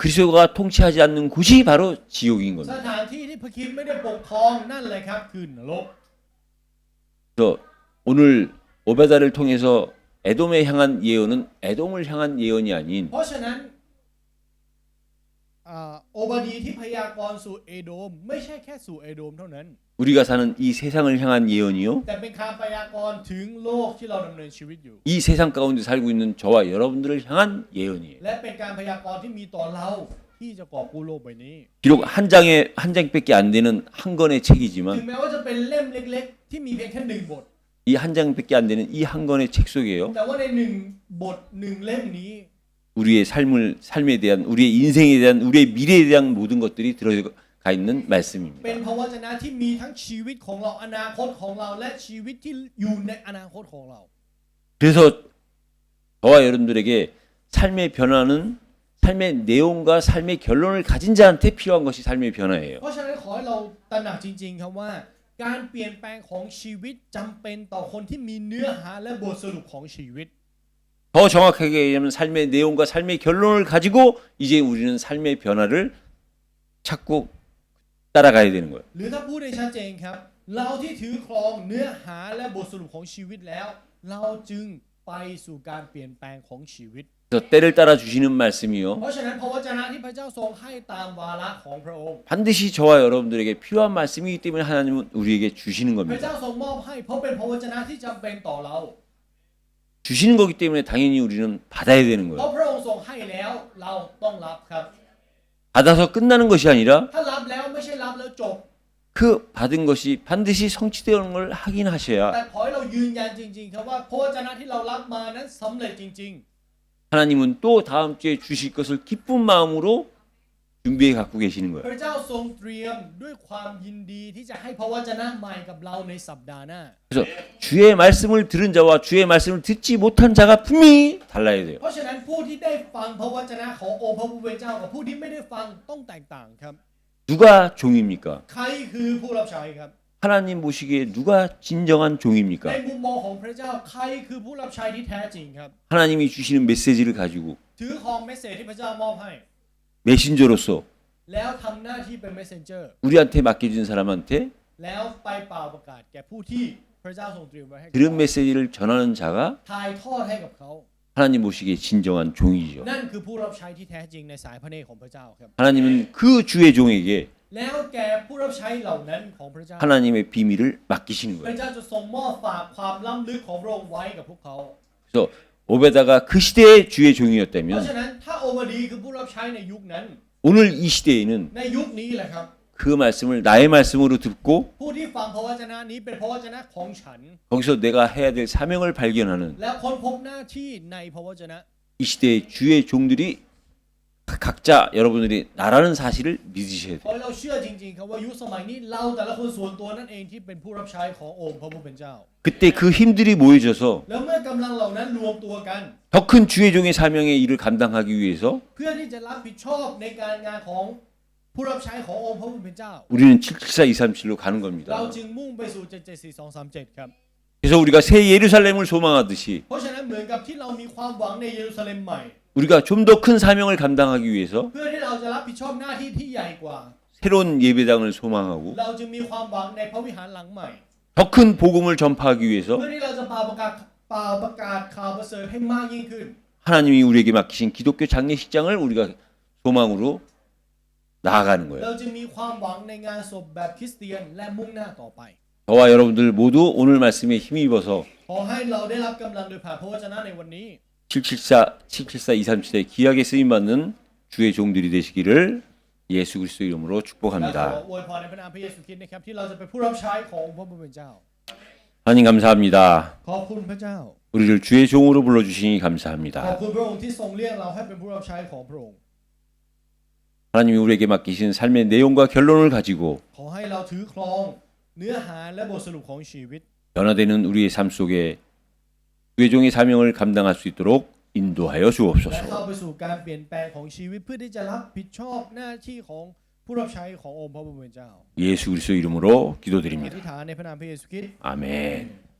그리스도가 통치하지 않는 곳이 바로 지옥인 ส 겁니다. ถานที่ที่พระคริสต์ไม่ได้ปกครองนั่นเลยครับคือนรก 그래서 오늘 오베다를 통해서 에돔에 향한 예언은 에돔을 향한 예언이 아닌 เพราะฉะนั้นโอบาดีที่พยากรณ์สู่เอโดมไม่ใช่แค่สู่เอโดมเท่านั้น 우리가 사는 이 세상을 향한 예언이요. แต่เป็นคำพยากรณ์ถึงโลกที่เราดำเนินชีวิตอยู่ 이 세상 가운데 살고 있는 저와 여러분들을 향한 예언이에요. และเป็นการพยากรณ์ที่มีต่อเราที่จะกอบกู้โลกใบนี้ 비록 한 장밖에 안 되는 한 권의 ถึง 책이지만 แม้ว่าจะเป็นเล่มเล็กๆ ที่มีเพียงแค่หนึ่งบท 이 한 장밖에 안 되는 이 한 권의 책 속에요. แต่ว่าในหนึ่งบทหนึ่งเล่มนี้ 우리의 삶에 대한 우리의 인생에 대한 우리의 미래에 대한 모든 것들이 들어가 있는 เป็น 말씀입니다. พระวจนะที่มีทั้งชีวิตของเราอนาคตของเราและชีวิตที่อยู่ในอนาคตของเรา 그래서 저와 여러분들에게 삶의 변화는 삶의 내용과 삶의 결론을 가진 자한테 필요한 것이 삶의 변화예요. เพราะฉะนั้นขอให้เราตระหนักจริงๆครับว่า การเปลี่ยนแปลงของชีวิตจำเป็นต่อคนที่มีเนื้อหาและบทสรุปของชีวิต 더 정확하게 얘기하면 삶의 내용과 삶의 결론을 가지고 이제 우리는 삶의 변화를 찾고 따라가야 되는 거예요. หรือถ้าพูดได้ชัดเจนครับ เราที่ถือครองเนื้อหาและบทสรุปของชีวิตแล้ว เราจึงไปสู่การเปลี่ยนแปลงของชีวิต 그래서 때를 따라 주시는 말씀이요. เพราะฉะนั้นพระวจนะที่พระเจ้าทรงให้ตามวาระของพระองค์ 반드시 저와 여러분들에게 필요한 말씀이기 때문에 하나님은 우리에게 주시는 พระ 겁니다. เจ้าทรงมอบให้เพราะเป็นพระวจนะที่จำเป็นต่อเรา 주시는 거기 때문에 당연히 우리는 받아야 되는 เพราะ 거예요. พระองค์ทรงให้แล้วเราต้องรับครับ 받아서 끝나는 것이 아니라 ถ้ารับแล้วไม่ใช่รับแล้วจบ 그 받은 것이 반드시 성취되는 걸 확인하셔야 แต่ขอให้เรายืนยันจริงๆครับว่าพระวจนะที่เรารับมานั้นสำเร็จจริง 하나님은 또 다음 주에 주실 것을 기쁜 마음으로 준비해 갖고 계시는 ๆ 거예요. พระเจ้าทรงเตรียมด้วยความยินดีที่จะให้พระวจนะใหม่กับเราในสัปดาห์หน้า 그래서 주의 말씀을 들은 자와 주의 말씀을 듣지 못한 자가 분명히 달라야 돼요. เพราะฉะนั้นผู้ที่ได้ฟังพระวจนะขององค์พระผู้เป็นเจ้ากับผู้ที่ไม่ได้ฟังต้องแตกต่างครับ 누가 종입니까? ใครคือผู้รับใช้ครับ 하나님 보시기에 누가 진정한 ใน 종입니까? มุมมองของพระเจ้าใครคือผู้รับใช้ที่แท้จริงครับ 하나님이 주시는 메시지를 가지고 ถือครองเมสเซจที่พระเจ้ามอบให้ 메신저로서 แล้วทำหน้าที่เป็น messenger 우리한테 맡겨진 사람한테 แล้วไปเป่าประกาศแก่ผู้ที่พระเจ้าทรงเตรียมไว้ให้กับ 들은 메시지를 전하는 자가 ถ่ายทอดให้กับเขา 하나님 보시기에 진정한 종이죠. นั่นคือผู้รับใช้ที่แท้จริงในสายพระเนตรของพระเจ้าครับ 하나님은 그 주의 종에게 แล้วแก่ผู้รับใช้เหล่านั้นของพระเจ้า 하나님의 비밀을 맡기시는 พระ 거예요. เจ้าจะทรงมอบฝากความล้ำลึกของพระองค์ไว้กับพวกเขา 그래서 오베다가 그 시대의 주의 เพราะ 종이었다면 ฉะนั้นถ้าโอบาดีคือผู้รับใช้ในยุคนั้น 오늘 이 시대에는 ในยุคนี้แหละครับ 그 말씀을 나의 말씀으로 듣고 ผู้ที่ฟังพระวจนะนี้เป็นพระวจนะของฉัน 거기서 내가 해야 될 사명을 발견하는 แล้วค้นพบหน้าที่ในพระวจนะ 이 시대의 주의 종들이 각자 여러분들이 나라는 사실을 믿으셔야 เพ 돼요. ราะเราเชื่อจริงๆครับว่ายุคสมัยนี้เราแต่ละคนส่วนตัวนั่นเองที่เป็นผู้รับใช้ขององค์พระผู้เป็นเจ้า 그때 그 힘들이 모여져서 แล้วเมื่อกำลังเหล่านั้นรวมตัวกัน 더 큰 주의 종의 사명의 일을 감당하기 위해서 เพื่อที่จะรับผิดชอบในการงานของผู้รับใช้ขององค์พระผู้เป็นเจ้า 우리는 774 237로 가는 เรา 겁니다. จึงมุ่งไปสู่774-237ครับ 그래서 우리가 새 예루살렘을 소망하듯이 เพราะฉะนั้นเหมือนกับที่เรามีความหวังในเยรูซาเล็มใหม่ 우리가 좀 더 큰 사명을 감당하기 위해서 เพื่อที่เราจะรับผิดชอบหน้าที่ที่ใหญ่กว่า 새로운 예배당을 소망하고 เราจึงมีความหวังในพระวิหารหลังใหม่ 더 큰 복음을 전파하기 위해서 เพื่อที่เราจะเป่าประกาศข่าวประเสริฐให้มากยิ่งขึ้น 하나님이 우리에게 맡기신 기독교 장례식장을 우리가 소망으로 나아가는 거예요. เราจึงมีความหวังในงานศพแบบคริสเตียนและมุ่งหน้าต่อไป 저와 여러분들 모두 오늘 말씀에 힘입어서 ขอให้เราได้รับกำลังโดยผ่านพระวจนะในวันนี้ 774 237의 기약에 쓰임받는 주의 종들이 되시기를 예수 그리스도 이름으로 และขอ 축복합니다. อวยพรในพระนามพระเยซูคริสต์นะครับที่เราจะเป็นผู้รับใช้ขององค์พระผู้เป็นเจ้า 하나님 감사합니다. ขอบคุณพระเจ้า 우리를 주의 종으로 불러주시니 ขอบ 감사합니다. คุณพระองค์ที่ทรงเรียกเราให้เป็นผู้รับใช้ของพระองค์ 하나님이 우리에게 맡기신 삶의 내용과 결론을 가지고 ขอให้เราถือครองเนื้อหาและบทสรุปของชีวิต 변화되는 우리의 삶 속에 회종의 사명을 감당할 수 있도록 인도하여 และ 주옵소서. เข้าไปสู่การเปลี่ยนแปลงของชีวิตเพื่อที่จะรับผิดชอบหน้าที่ของผู้รับใช้ขององค์พระผู้เป็นเจ้า 예수 그리스도 이름으로 อ 기도드립니다. ธิษฐานในพระนามพระเยซูคริสต์ 아멘.